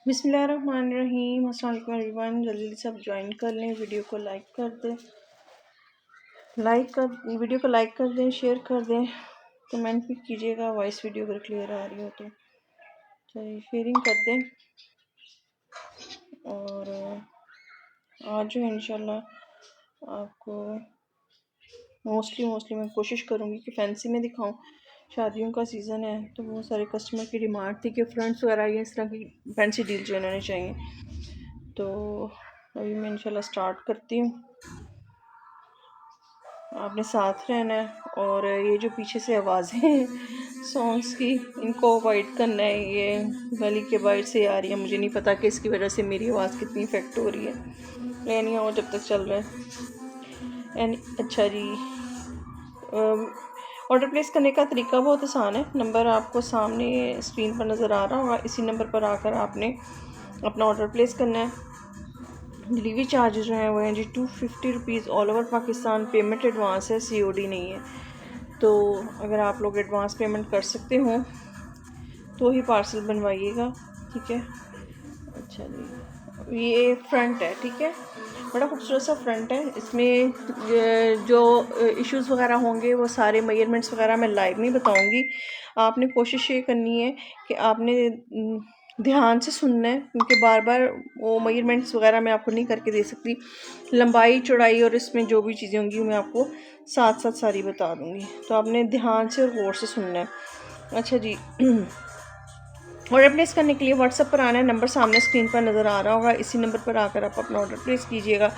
बिस्मिल्लाहिर्रहमानिर्रहीम। अस्सलाम वालेकुम एवरीवन। जल्दी से आप ज्वाइन कर लें, वीडियो को लाइक कर दें, वीडियो को लाइक कर दें, शेयर कर दें, कमेंट भी कीजिएगा वॉइस वीडियो अगर क्लियर आ रही हो तो। चलिए शेयरिंग कर दें। और आज जो है इंशाल्लाह आपको मोस्टली मैं कोशिश करूँगी कि फैंसी में दिखाऊं। शादियों का सीज़न है तो बहुत सारे कस्टमर की डिमांड थी कि फ्रेंड्स वगैरह ये इस तरह की फैंसी डील जो इन्होंने चाहिए। तो अभी मैं इंशाल्लाह स्टार्ट करती हूँ। आपने साथ रहना है और ये जो पीछे से आवाज़ें हैं सॉन्ग्स की, इनको अवॉइड करना है। ये गली के बाहर से आ रही है, मुझे नहीं पता कि इसकी वजह से मेरी आवाज़ कितनी इफेक्ट हो रही है। एनी हो जब तक चल रहा है। अच्छा जी, ऑर्डर प्लेस करने का तरीका बहुत आसान है। नंबर आपको सामने स्क्रीन पर नज़र आ रहा होगा, इसी नंबर पर आकर आपने अपना ऑर्डर प्लेस करना है। डिलीवरी चार्जेस जो हैं वो हैं जी 250 rupees all over Pakistan. Payment advance है, COD नहीं है। तो अगर आप लोग एडवांस पेमेंट कर सकते हो तो ही पार्सल बनवाइएगा, ठीक है। अच्छा जी, ये फ्रंट है, ठीक है, बड़ा खूबसूरत सा फ्रंट है। इसमें जो इश्यूज़ वगैरह होंगे वो सारे मेजरमेंट्स वगैरह मैं लाइव नहीं बताऊंगी। आपने कोशिश ये करनी है कि आपने ध्यान से सुनना है, क्योंकि बार बार वो मेजरमेंट्स वगैरह मैं आपको नहीं करके दे सकती। लंबाई चौड़ाई और इसमें जो भी चीज़ें होंगी मैं आपको साथ साथ सारी बता दूंगी, तो आपने ध्यान से और गौर से सुनना है। अच्छा जी, ऑर्डर प्लेस करने के लिए व्हाट्सएप पर आना है। नंबर सामने स्क्रीन पर नज़र आ रहा होगा, इसी नंबर पर आकर आप अपना ऑर्डर प्लेस कीजिएगा।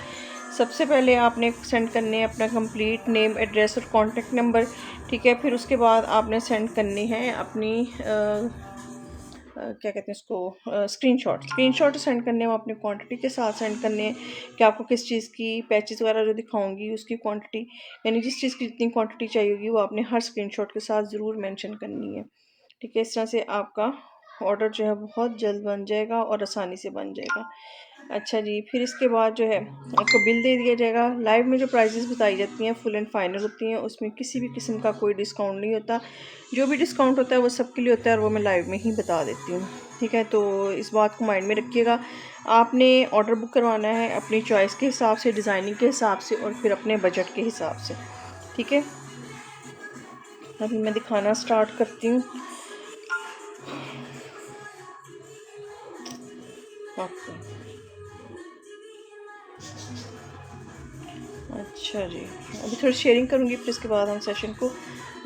सबसे पहले आपने सेंड करने हैं अपना कंप्लीट नेम, एड्रेस और कॉन्टैक्ट नंबर, ठीक है। फिर उसके बाद आपने सेंड करनी है अपनी क्या कहते हैं इसको, स्क्रीनशॉट सेंड करने हैं। वो अपनी क्वांटिटी के साथ सेंड करने हैं कि आपको किस चीज़ की पैचेस वगैरह जो दिखाऊंगी उसकी क्वांटिटी, यानी जिस चीज़ की जितनी क्वांटिटी चाहिए होगी वो आपने हर स्क्रीनशॉट के साथ ज़रूर मेंशन करनी है, ठीक है। इस तरह से आपका ऑर्डर जो है बहुत जल्द बन जाएगा और आसानी से बन जाएगा। अच्छा जी, फिर इसके बाद जो है आपको बिल दे दिया जाएगा। लाइव में जो प्राइसेस बताई जाती हैं फुल एंड फाइनल होती हैं, उसमें किसी भी किस्म का कोई डिस्काउंट नहीं होता। जो भी डिस्काउंट होता है वो सबके लिए होता है और वो मैं लाइव में ही बता देती हूँ, ठीक है। तो इस बात को माइंड में रखिएगा। आपने ऑर्डर बुक करवाना है अपनी चॉइस के हिसाब से, डिज़ाइनिंग के हिसाब से और फिर अपने बजट के हिसाब से, ठीक है। अभी मैं दिखाना स्टार्ट करती हूँ आपको। अच्छा जी, अभी थोड़ी शेयरिंग करूँगी, फिर इसके बाद हम सेशन को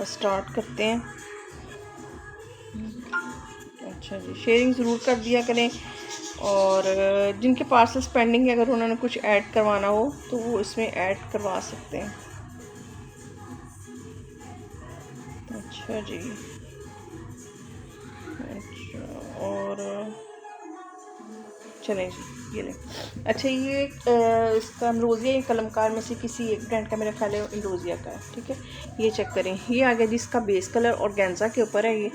स्टार्ट करते हैं। अच्छा जी, शेयरिंग ज़रूर कर दिया करें। और जिनके पार्सल्स पेंडिंग है, अगर उन्होंने कुछ ऐड करवाना हो तो वो इसमें ऐड करवा सकते हैं। अच्छा जी, अच्छा, और चलें जी, ये लें। अच्छा, ये इसका अमरोज़िया या कलमकार में से किसी एक ब्रांड का मेरा ख्याल है अमरोज़िया का है, ठीक है। ये चेक करें, ये आ गया जिसका बेस कलर और गेंजा के ऊपर है ये,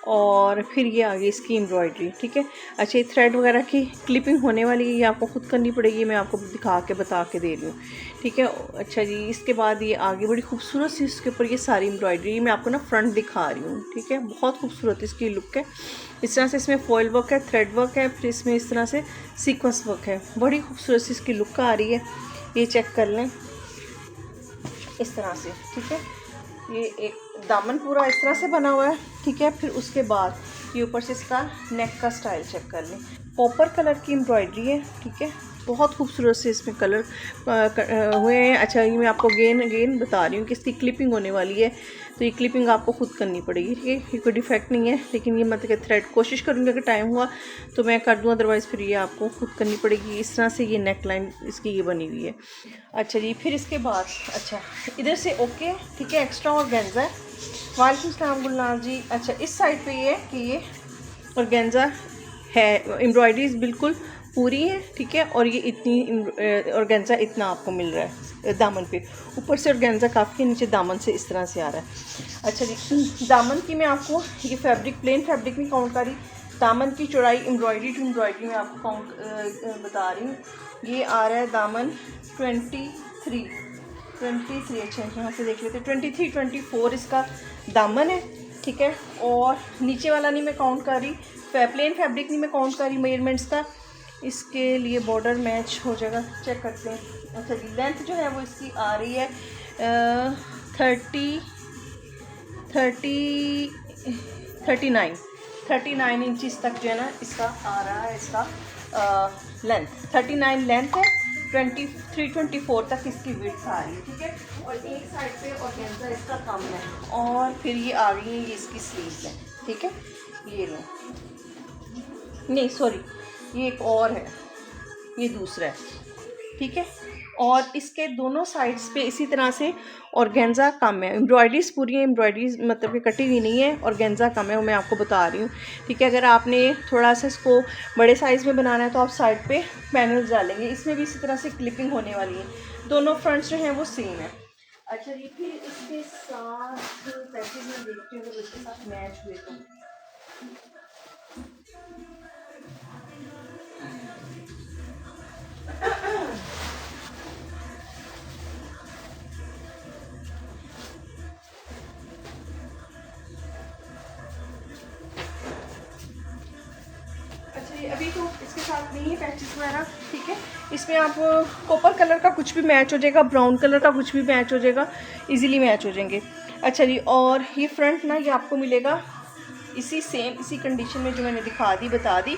और फिर ये आ गई इसकी एम्ब्रॉयडरी, ठीक है। अच्छा, ये थ्रेड वगैरह की क्लिपिंग होने वाली है, ये आपको खुद करनी पड़ेगी, मैं आपको दिखा के बता के दे रही हूँ, ठीक है। अच्छा जी, इसके बाद ये आगे बड़ी खूबसूरत सी इसके ऊपर ये सारी एम्ब्रॉयडरी मैं आपको ना फ्रंट दिखा रही हूँ, ठीक है। बहुत खूबसूरत इसकी लुक है। इस तरह से इसमें फॉयल वर्क है, थ्रेड वर्क है, फिर इसमें इस तरह से सीक्वेंस वर्क है। बड़ी खूबसूरत सी इसकी लुक आ रही है, ये चेक कर लें इस तरह से, ठीक है। ये एक दामन पूरा इस तरह से बना हुआ है, ठीक है। फिर उसके बाद ये ऊपर से इसका नेक का स्टाइल चेक कर लें। कॉपर कलर की एम्ब्रॉयडरी है, ठीक है। बहुत खूबसूरत से इसमें कलर हुए हैं। अच्छा, ये मैं आपको अगेन बता रही हूँ कि इसकी क्लिपिंग होने वाली है, तो ये क्लिपिंग आपको खुद करनी पड़ेगी, ठीक है। ये कोई डिफेक्ट नहीं है, लेकिन ये मतलब कि थ्रेड कोशिश करूँगी अगर टाइम हुआ तो मैं कर दूँ, अदरवाइज़ फिर ये आपको खुद करनी पड़ेगी। इस तरह से ये नेक लाइन इसकी ये बनी हुई है। अच्छा जी, फिर इसके बाद अच्छा इधर से ओके, ठीक है, एक्स्ट्रा और गेंजा है। वालेकुम सलाम गुलनाज जी। अच्छा, इस साइड पे ये है कि ये और गेंजा है, एम्ब्रॉयडरीज बिल्कुल पूरी है, ठीक है। और ये इतनी ऑर्गेन्जा इतना आपको मिल रहा है दामन पे, ऊपर से ऑर्गेन्जा काफ़ी नीचे दामन से इस तरह से आ रहा है। अच्छा जी, दामन की मैं आपको ये फैब्रिक प्लेन फैब्रिक में काउंट कर रही, दामन की चौड़ाई एम्ब्रॉयडरी टू एम्ब्रॉयडरी में आपको काउंट बता रही हूँ। ये आ रहा है दामन 23, अच्छा यहाँ से देख लेते हैं, 23-24 इसका दामन है। ठीक है। और नीचे वाला नहीं मैं काउंट कर रही, प्लेन फैब्रिक नहीं मैं काउंट कर रही मेजरमेंट्स का, इसके लिए बॉर्डर मैच हो जाएगा। चेक करते हैं। अच्छा जी, लेंथ जो है वो इसकी आ रही है 39 इंचज़ तक जो है ना इसका आ रहा है। इसका लेंथ 39 लेंथ है, 23-24 तक इसकी विड्थ आ रही है, ठीक है। और एक साइड पे ऑर्गेन्जा इसका कम है, और फिर ये आ रही है, ये इसकी स्लीव्स है, ठीक है। ये लो, नहीं सॉरी, ये एक और है, ये दूसरा है, ठीक है। और इसके दोनों साइड्स पे इसी तरह से ऑर्गेन्जा कम है। एम्ब्रॉयडरीज पूरी है, एम्ब्रॉयडरीज मतलब कि कटी हुई नहीं है, ऑर्गेन्जा कम है, वो मैं आपको बता रही हूँ, ठीक है। अगर आपने थोड़ा सा इसको बड़े साइज़ में बनाना है तो आप साइड पे पैनल्स डालेंगे। इसमें भी इसी तरह से क्लिपिंग होने वाली है, दोनों फ्रंट्स जो हैं वो सेम है। अच्छा जी, फिर इसके साथ पैकेज में देखते हैं अगर इसके साथ मैच हुए तो। अभी तो इसके साथ नहीं है पैचेस वगैरह, ठीक है। इसमें आप कॉपर कलर का कुछ भी मैच हो जाएगा, ब्राउन कलर का कुछ भी मैच हो जाएगा, इजीली मैच हो जाएंगे। अच्छा जी, और ये फ्रंट ना ये आपको मिलेगा इसी कंडीशन में जो मैंने बता दी,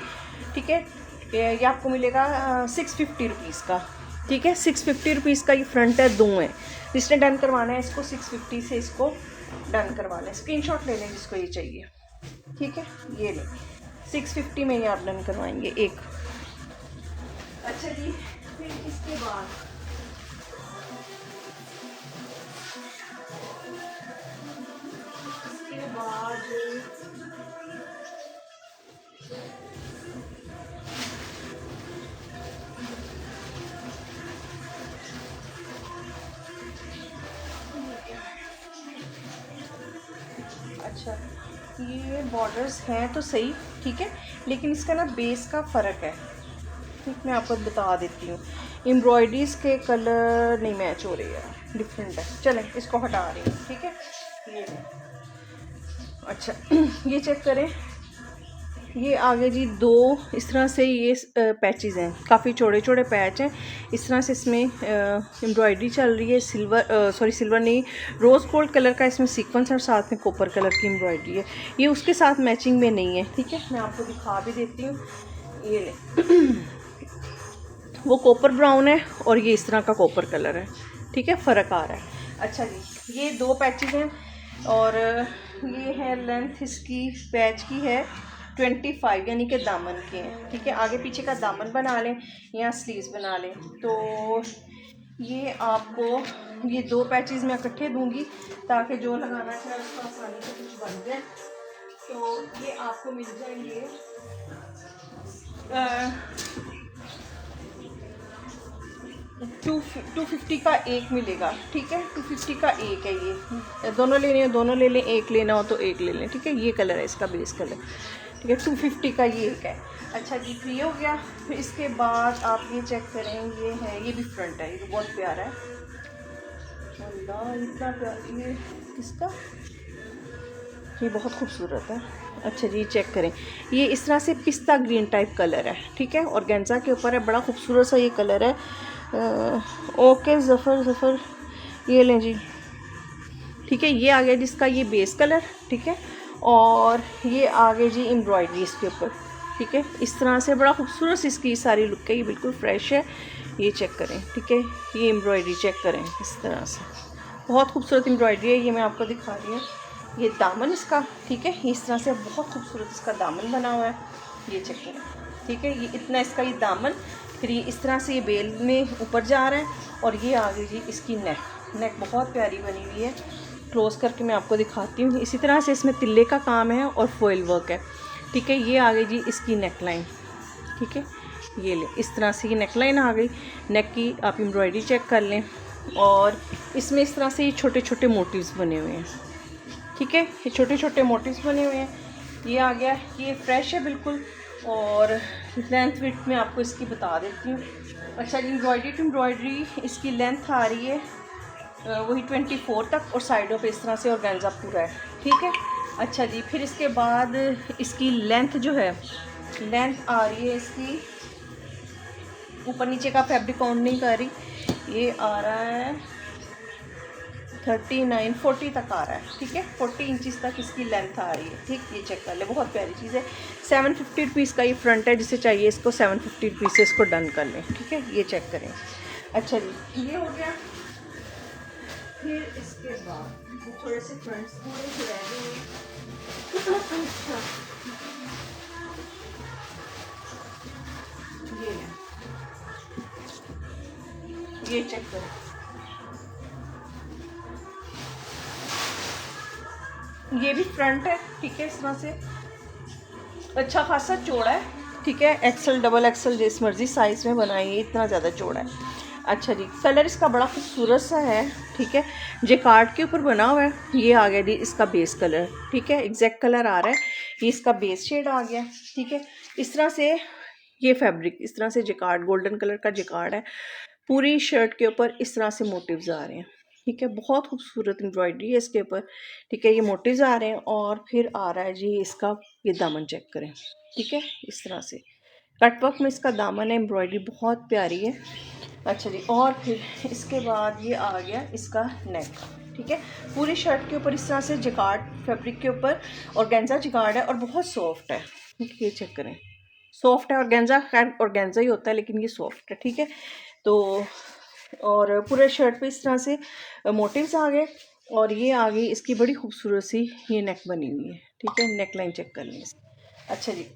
ठीक है। ये आपको मिलेगा 650 रुपीज़ का, ठीक है। 650 रुपीज़ का ये फ्रंट है, दो है। जिसने डन करवाना है इसको 650 से इसको डन करवा लें, स्क्रीनशॉट ले लें जिसको ये चाहिए, ठीक है। ये लें 650 में ही आप डन करवाएंगे एक। अच्छा जी, फिर इसके बाद अच्छा, ये बॉर्डर्स हैं तो सही, ठीक है, लेकिन इसका ना बेस का फ़र्क है, ठीक। मैं आपको बता देती हूँ, एम्ब्रॉयडरीज़ के कलर नहीं मैच हो रही है, डिफरेंट है। चलें इसको हटा रही हूँ, ठीक है। ये अच्छा ये चेक करें, ये आगे जी दो इस तरह से ये पैचेस हैं, काफ़ी छोटे छोटे पैच हैं। इस तरह से इसमें एम्ब्रॉयडरी चल रही है, सिल्वर नहीं, रोज़ गोल्ड कलर का इसमें सीक्वेंस और साथ में कॉपर कलर की एम्ब्रॉयडरी है। ये उसके साथ मैचिंग में नहीं है, ठीक है। मैं आपको दिखा भी देती हूँ, ये ले वो कॉपर ब्राउन है और ये इस तरह का कॉपर कलर है, ठीक है, फ़र्क आ रहा है। अच्छा जी, ये दो पैचेस हैं और ये है लेंथ इसकी पैच की है 25, यानी कि दामन के हैं, ठीक है। आगे पीछे का दामन बना लें या स्लीव्स बना लें। तो ये आपको ये दो पैचेस मैं इकट्ठे दूंगी ताकि जो लगाना चाहे उसको आसानी से कुछ बन जाए। तो ये आपको मिल जाएंगे 250 का एक मिलेगा, ठीक है। 250 का एक है, ये दोनों लेने हो दोनों ले लें, एक लेना हो तो एक ले लें, ठीक है। ये कलर है इसका बेस कलर, ठीक है। 250 का ये एक है। अच्छा जी, फ्री हो गया। फिर इसके बाद आप ये चेक करें, ये है, ये भी फ्रंट है, ये तो बहुत प्यारा है, अल्लाह इतना प्यारा, ये किसका, ये बहुत खूबसूरत है। अच्छा जी, चेक करें, ये इस तरह से पिस्ता ग्रीन टाइप कलर है, ठीक है। ऑर्गेन्जा के ऊपर है, बड़ा खूबसूरत सा ये कलर है। ओके ज़फ़र ये लें जी, ठीक है। ये आ गया जिसका ये बेस कलर, ठीक है। और ये आ गए जी एम्ब्रॉयडरी इसके ऊपर, ठीक है। इस तरह से बड़ा खूबसूरत इसकी सारी लुक है, ये बिल्कुल फ्रेश है। ये चेक करें, ठीक है। ये एम्ब्रॉयडरी चेक करें, इस तरह से बहुत खूबसूरत एम्ब्रॉयडरी है, ये मैं आपको दिखा रही हूँ। ये दामन इसका, ठीक है, इस तरह से बहुत खूबसूरत इसका दामन बना हुआ है, ये चेक करें, ठीक है। ये इतना इसका ये दामन, फिर ये इस तरह से ये बेल में ऊपर जा रहा है। और ये आ गई जी इसकी नेक बहुत प्यारी बनी हुई है, क्लोज करके मैं आपको दिखाती हूँ। इसी तरह से इसमें तिल्ले का काम है और फॉइल वर्क है, ठीक है। ये आ गई जी इसकी नेक लाइन, ठीक है। ये ले इस तरह से ये नेक लाइन आ गई, नेक की आप एम्ब्रॉयडरी चेक कर लें। और इसमें इस तरह से ये छोटे छोटे मोटिव्स बने हुए हैं, ठीक है। ये छोटे छोटे मोटिव्स बने हुए हैं। ये आ गया, ये फ्रेश है बिल्कुल। और लेंथ विड्थ में आपको इसकी बता देती हूँ। अच्छा जी, एम्ब्रॉयडरी टू एम्ब्रॉयडरी इसकी लेंथ आ रही है वही 24 तक, और साइडों पे इस तरह से ऑर्गेन्जा पूरा है, ठीक है। अच्छा जी, फिर इसके बाद इसकी लेंथ जो है, लेंथ आ रही है इसकी, ऊपर नीचे का फैब्रिक काउंट नहीं कर रही, ये आ रहा है 39 40 तक आ रहा है। ठीक है, 40 इंचज़ तक इसकी लेंथ आ रही है। ठीक, ये चेक कर ले, बहुत प्यारी चीज़ है। 750 रुपीज़ का ये फ्रंट है, जिसे चाहिए इसको 750 रुपीज़ से इसको डन कर लें। ठीक है, ये चेक करें। अच्छा जी, ये हो गया। फिर इसके बाद थोड़े से फ्रंट्स पूरे से रह गए। ये चेक करें, ये भी फ्रंट है। ठीक है, इस तरह से अच्छा खासा चौड़ा है। ठीक है, एक्सल डबल एक्सल जिस मर्जी साइज़ में बनाइए, इतना ज़्यादा चौड़ा है। अच्छा जी, कलर इसका बड़ा खूबसूरत सा है। ठीक है, जेकार्ड के ऊपर बना हुआ है। ये आ गया जी इसका बेस कलर। ठीक है, एग्जैक्ट कलर आ रहा है, ये इसका बेस शेड आ गया। ठीक है, इस तरह से ये फैब्रिक, इस तरह से जेकार्ड, गोल्डन कलर का जेकार्ड है। पूरी शर्ट के ऊपर इस तरह से मोटिव्स आ रहे हैं। ठीक है, बहुत खूबसूरत एम्ब्रॉयडरी है इसके ऊपर। ठीक है, ये मोटिव्स आ रहे हैं और फिर आ रहा है जी इसका ये दामन चेक करें। ठीक है, इस तरह से कटवर्क में इसका दामन है, एम्ब्रॉयडरी बहुत प्यारी है। अच्छा जी, और फिर इसके बाद ये आ गया इसका नेक। ठीक है, पूरी शर्ट के ऊपर इस तरह से जिकार्ड फैब्रिक के ऊपर ऑर्गेन्जा जिकार्ड है और बहुत सॉफ्ट है। ये चेक करें, सॉफ्ट है। ऑर्गेन्जा खैर ऑर्गेन्जा ही होता है, लेकिन ये सॉफ्ट है। ठीक है, तो और पूरे शर्ट पे इस तरह से मोटिव्स आ गए और ये आ गई इसकी बड़ी खूबसूरत सी ये नेक बनी हुई है। ठीक है, नेक लाइन चेक कर लें। अच्छा जी,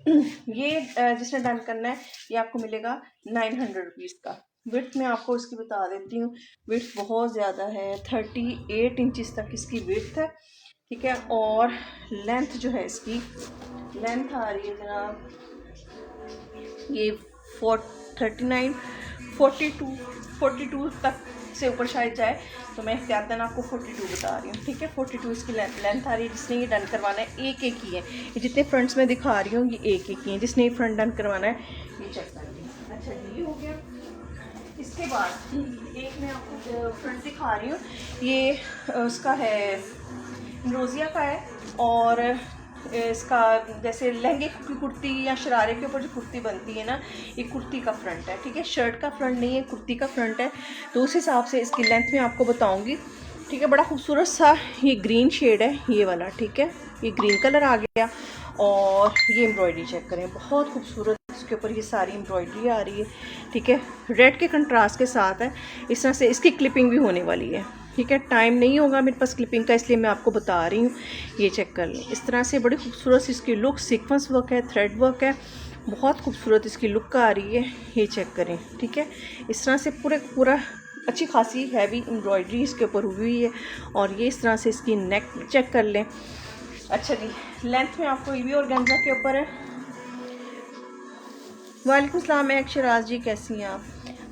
ये जिसने डन करना है ये आपको मिलेगा 900 रुपीज़ का। विड्थ मैं आपको इसकी बता देती हूँ, विड्थ बहुत ज़्यादा है, 38 इंचज़ तक इसकी विड्थ है। ठीक है, और लेंथ जो है इसकी, लेंथ आ रही है जनाब ये 39 42 तक से ऊपर शायद जाए, तो मैं एहतियातन आपको 42 बता रही हूँ। ठीक है, 42 इसकी लेंथ आ रही है। जिसने ये डन करवाना है, एक एक ही है, ये जितने फ्रंट्स में दिखा रही हूँ ये एक एक ही है। जिसने ये फ्रंट डन करवाना है ये चेक कर लीजिए। अच्छा जी, ये हो गया। इसके बाद एक मैं आपको फ्रंट दिखा रही हूँ, ये उसका है रोज़िया का है, और इसका जैसे लहंगे की कुर्ती या शरारे के ऊपर जो कुर्ती बनती है ना, ये कुर्ती का फ्रंट है। ठीक है, शर्ट का फ्रंट नहीं है, कुर्ती का फ्रंट है। तो उस हिसाब से इसकी लेंथ मैं आपको बताऊंगी। ठीक है, बड़ा खूबसूरत सा ये ग्रीन शेड है ये वाला। ठीक है, ये ग्रीन कलर आ गया और ये एम्ब्रॉयडरी चेक करें, बहुत खूबसूरत इसके ऊपर ये सारी एम्ब्रॉयडरी आ रही है। ठीक है, रेड के कंट्रास्ट के साथ है। इस तरह से इसकी क्लिपिंग भी होने वाली है। ठीक है, टाइम नहीं होगा मेरे पास क्लिपिंग का, इसलिए मैं आपको बता रही हूँ। ये चेक कर लें, इस तरह से बड़ी खूबसूरत इसकी लुक, सीक्वेंस वर्क है, थ्रेड वर्क है, बहुत खूबसूरत इसकी लुक आ रही है। ये चेक करें। ठीक है, इस तरह से पूरा अच्छी खासी हैवी एम्ब्रॉयडरी इसके ऊपर हुई है। और ये इस तरह से इसकी नेक चेक कर लें। अच्छा जी, लेंथ में आपको ये भी ऑर्गेन्जा के ऊपर है। वालेकुम सलाम शराज जी, कैसी हैं आप?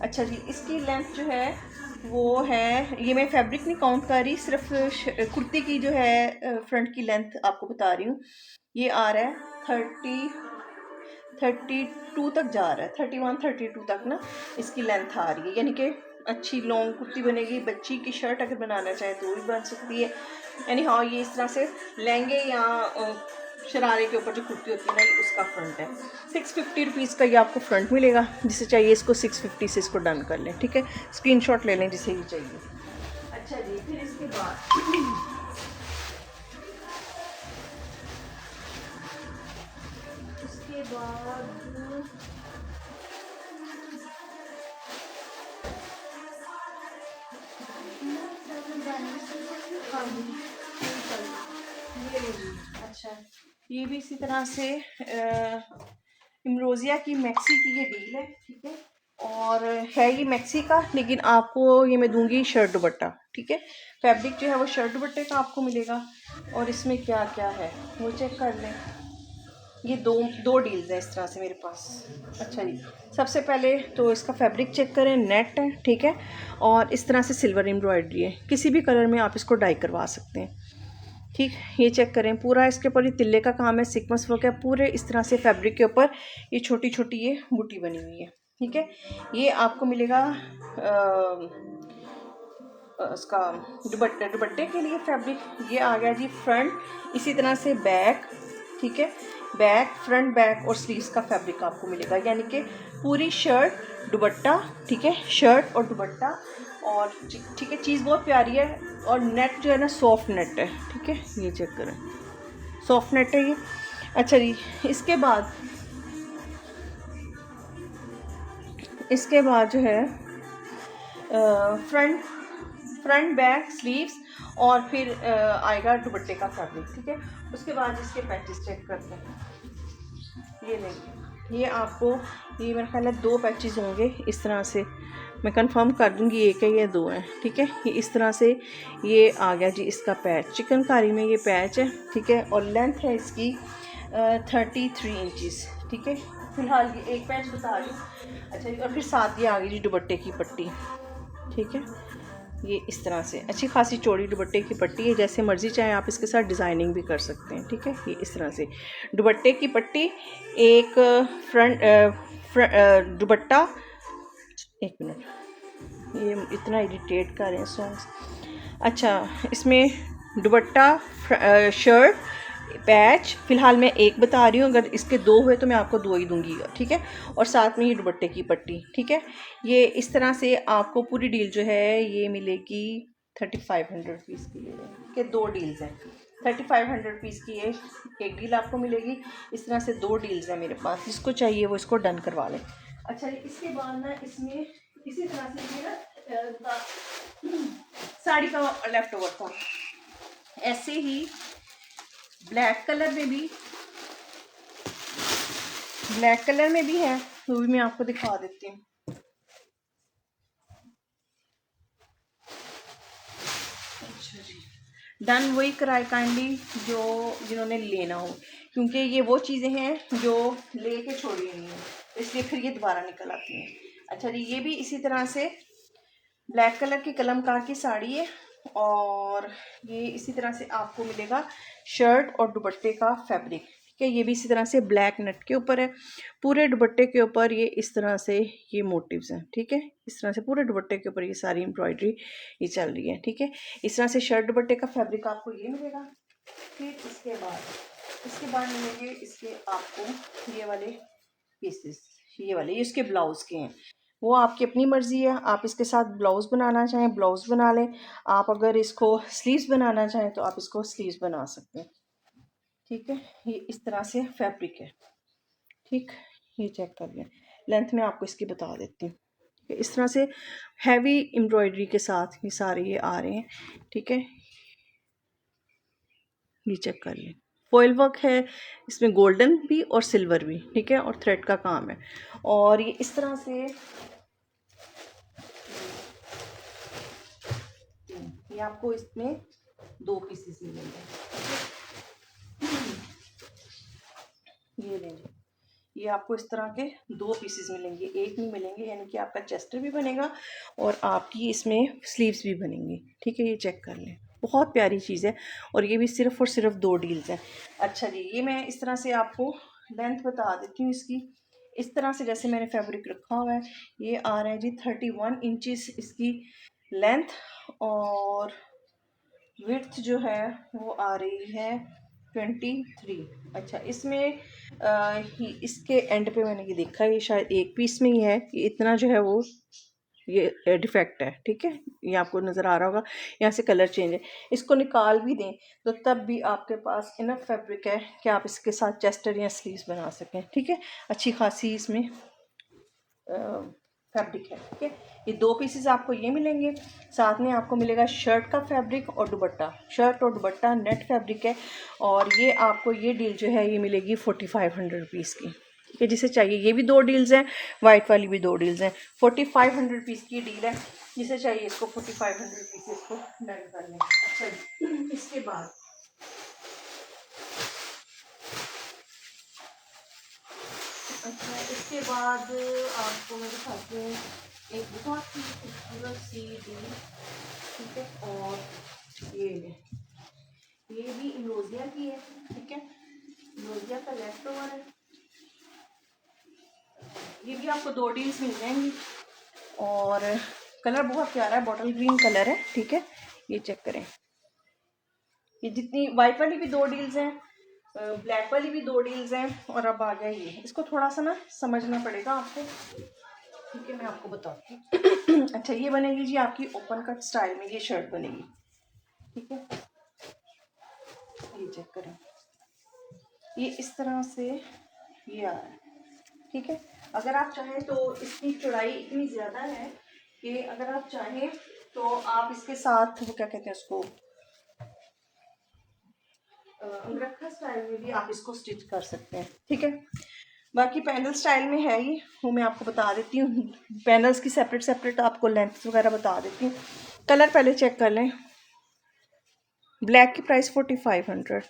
अच्छा जी, इसकी लेंथ जो है वो है, ये मैं फैब्रिक नहीं काउंट कर रही, सिर्फ कुर्ती की जो है फ्रंट की लेंथ आपको बता रही हूँ। ये आ रहा है 32 तक जा रहा है, 31 32 तक ना इसकी लेंथ आ रही है। यानी कि अच्छी लॉन्ग कुर्ती बनेगी। बच्ची की शर्ट अगर बनाना चाहे तो भी बन सकती है। यानी हाँ, ये इस तरह से लहंगे या शरारे के ऊपर जो कुर्ती होती है ना, ये उसका फ्रंट है। 650 रुपीज़ का ये आपको फ्रंट मिलेगा। जिसे चाहिए इसको 650 से इसको डन कर लें। ठीक है, स्क्रीनशॉट ले लें जिसे ये चाहिए। अच्छा जी, फिर इसके बाद अच्छा, ये भी इसी तरह से इमरोजिया की मैक्सी की ये डील है। ठीक है, और है ये मैक्सी का, लेकिन आपको ये मैं दूंगी शर्ट दुपट्टा। ठीक है, फैब्रिक जो है वो शर्ट दुपट्टे का आपको मिलेगा। और इसमें क्या क्या है वो चेक कर लें। ये दो डील्स हैं इस तरह से मेरे पास। अच्छा जी, सबसे पहले तो इसका फैब्रिक चेक करें, नेट है। ठीक है, और इस तरह से सिल्वर एम्ब्रॉयडरी है, किसी भी कलर में आप इसको डाई करवा सकते हैं। ठीक, ये चेक करें, पूरा इसके ऊपर ये तिल्ले का काम है, सीक्वेंस वर्क है पूरे इस तरह से फैब्रिक के ऊपर। ये छोटी छोटी ये बूटी बनी हुई है। ठीक है, ये आपको मिलेगा उसका दुपट्टे के लिए फैब्रिक ये आ गया जी फ्रंट, इसी तरह से बैक, ठीक है, बैक फ्रंट बैक और स्लीव्स का फैब्रिक आपको मिलेगा, यानी कि पूरी शर्ट दुपट्टा, ठीक है, शर्ट और दुपट्टा, और ठीक है, चीज़ बहुत प्यारी है, और नेट जो है ना सॉफ्ट नेट है, ठीक है, ये चेक करें, सॉफ्ट नेट है ये। अच्छा जी, इसके बाद जो है फ्रंट फ्रंट बैक स्लीव्स, और फिर आएगा दुपट्टे का फैब्रिक, ठीक है। उसके बाद इसके पैचेस चेक करते हैं, ये लेंगे, ये आपको, ये मेरा ख्याल है 2 पैचेस होंगे इस तरह से, मैं कंफर्म कर दूंगी एक है या 2 हैं, ठीक है। ये इस तरह से ये आ गया जी इसका पैच, चिकनकारी में ये पैच है, ठीक है, और लेंथ है इसकी 33 इंचज़, ठीक है। फिलहाल ये एक पैच बता रही हूँ। अच्छा जी, और फिर साथ ये आ गई जी दुपट्टे की पट्टी, ठीक है, ये इस तरह से अच्छी खासी चौड़ी दुपट्टे की पट्टी है, जैसे मर्ज़ी चाहे आप इसके साथ डिज़ाइनिंग भी कर सकते हैं, ठीक है। ये इस तरह से दुपट्टे की पट्टी, एक दुपट्टा, एक मिनट, ये इतना इरिटेट कर रहे हैं सॉन्ग्स। अच्छा, इसमें दुपट्टा, शर्ट, पैच, फ़िलहाल मैं एक बता रही हूँ, अगर इसके 2 हुए तो मैं आपको 2 ही दूंगी, ठीक है, और साथ में ये दुपट्टे की पट्टी, ठीक है। ये इस तरह से आपको पूरी डील जो है ये मिलेगी 3500 रुपीज़ की, के 2 डील्स हैं, 3500 रुपीज़ की एक डील आपको मिलेगी, इस तरह से 2 डील्स हैं मेरे पास, जिसको चाहिए वो इसको डन करवा लें। अच्छा, इसके बाद ना इसमें इसी तरह से ये ना साड़ी का लेफ्ट ओवर था, ऐसे ही ब्लैक कलर में भी है, वो भी मैं आपको दिखा देती हूँ। अच्छा जी, डन वही कराए काइंडली जो जिन्होंने लेना हो, क्योंकि ये वो चीज़ें हैं जो लेके छोड़ी नहीं है, इसलिए फिर ये दोबारा निकल आती हैं। अच्छा जी, ये भी इसी तरह से ब्लैक कलर की कलमकार की साड़ी है, और ये इसी तरह से आपको मिलेगा शर्ट और दुपट्टे का फैब्रिक, ठीक है। ये भी इसी तरह से ब्लैक नेट के ऊपर है, पूरे दुपट्टे के ऊपर ये इस तरह से ये मोटिव्स हैं, ठीक है, इस तरह से पूरे दुपट्टे के ऊपर ये सारी एम्ब्रॉयडरी ये चल रही है, ठीक है। इस तरह से शर्ट दुपट्टे का फैब्रिक आपको ये मिलेगा। फिर इसके बाद मिलेंगे इसके आपको ये वाले पीसेस, ये वाले, ये इसके ब्लाउज़ के हैं, वो आपकी अपनी मर्ज़ी है, आप इसके साथ ब्लाउज़ बनाना चाहें ब्लाउज़ बना लें, आप अगर इसको स्लीव्स बनाना चाहें तो आप इसको स्लीव्स बना सकते हैं, ठीक है। ये इस तरह से फैब्रिक है, ठीक, ये चेक कर लें, लेंथ में आपको इसकी बता देती हूँ, इस तरह से हैवी एम्ब्रॉयडरी के साथ ये सारे ये आ रहे हैं, ठीक है, ये चेक कर लें। फॉइल वर्क है इसमें, गोल्डन भी और सिल्वर भी, ठीक है, और थ्रेड का काम है, और ये इस तरह से ये आपको इसमें 2 पीसेस मिलेंगे, ये लेंगे, ये आपको इस तरह के 2 पीसेस मिलेंगे, एक नहीं मिलेंगे, यानी कि आपका चेस्टर भी बनेगा और आपकी इसमें स्लीव्स भी बनेंगी, ठीक है। ये चेक कर लें, बहुत प्यारी चीज़ है, और ये भी सिर्फ और सिर्फ 2 डील्स हैं। अच्छा जी, ये मैं इस तरह से आपको लेंथ बता देती हूँ इसकी, इस तरह से जैसे मैंने फैब्रिक रखा हुआ है, ये आ रहा है जी 31 इंचज़ इसकी लेंथ, और विड्थ जो है वो आ रही है 23। अच्छा, इसमें इसके एंड पे मैंने ये देखा, ये शायद एक पीस में ही है, ये इतना जो है वो ये डिफेक्ट है, ठीक है, ये आपको नज़र आ रहा होगा, यहाँ से कलर चेंज है, इसको निकाल भी दें तो तब भी आपके पास इनफ फैब्रिक है कि आप इसके साथ चेस्टर या स्लीव्स बना सकें, ठीक है। अच्छी खासी इसमें फैब्रिक है, ठीक है। ये 2 पीसेस आपको ये मिलेंगे, साथ में आपको मिलेगा शर्ट का फैब्रिक और दुपट्टा, शर्ट और दुपट्टा नेट फैब्रिक है, और ये आपको ये डील जो है ये मिलेगी 4500 रुपीज़ की, ठीक है, जिसे चाहिए। ये भी 2 डील्स हैं, वाइट वाली भी 2 डील्स हैं, 4500 रुपीज़ की डील है, जिसे चाहिए इसको 4500 रुपीज़ इसको डन कर लें। अच्छा, इसके बाद आपको मैं दिखाती हूँ एक बहुत ही खूबसूरत सी डील, ठीक है, और ये भी इम्रोजिया की है, ठीक है, इम्रोजिया का लेफ्ट ओवर है, ये भी आपको 2 डील्स मिल जाएंगी, और कलर बहुत प्यारा है, बॉटल ग्रीन कलर है, ठीक है। ये चेक करें, ये जितनी वाइट वाली भी 2 डील्स हैं, ब्लैक वाली भी 2 डील्स हैं, और अब आ गया ये। इसको थोड़ा सा ना समझना पड़ेगा आपको, ठीक है, मैं आपको बताती हूँ। अच्छा, ये बनेगी जी आपकी ओपन कट स्टाइल में, ये शर्ट बनेगी, ठीक है। ये चेक करें, ये इस तरह से ये आ रहा है, ठीक है। अगर आप चाहें तो इसकी चौड़ाई इतनी ज़्यादा है कि अगर आप चाहें तो आप इसके साथ वो क्या कहते हैं उसको, अंगरखा स्टाइल में भी आप इसको स्टिच कर सकते हैं, ठीक है। बाकी पैनल स्टाइल में है ही, वो मैं आपको बता देती हूँ। पैनल्स की सेपरेट सेपरेट आपको लेंथ वगैरह बता देती हूँ। कलर पहले चेक कर लें। ब्लैक की प्राइस 4500,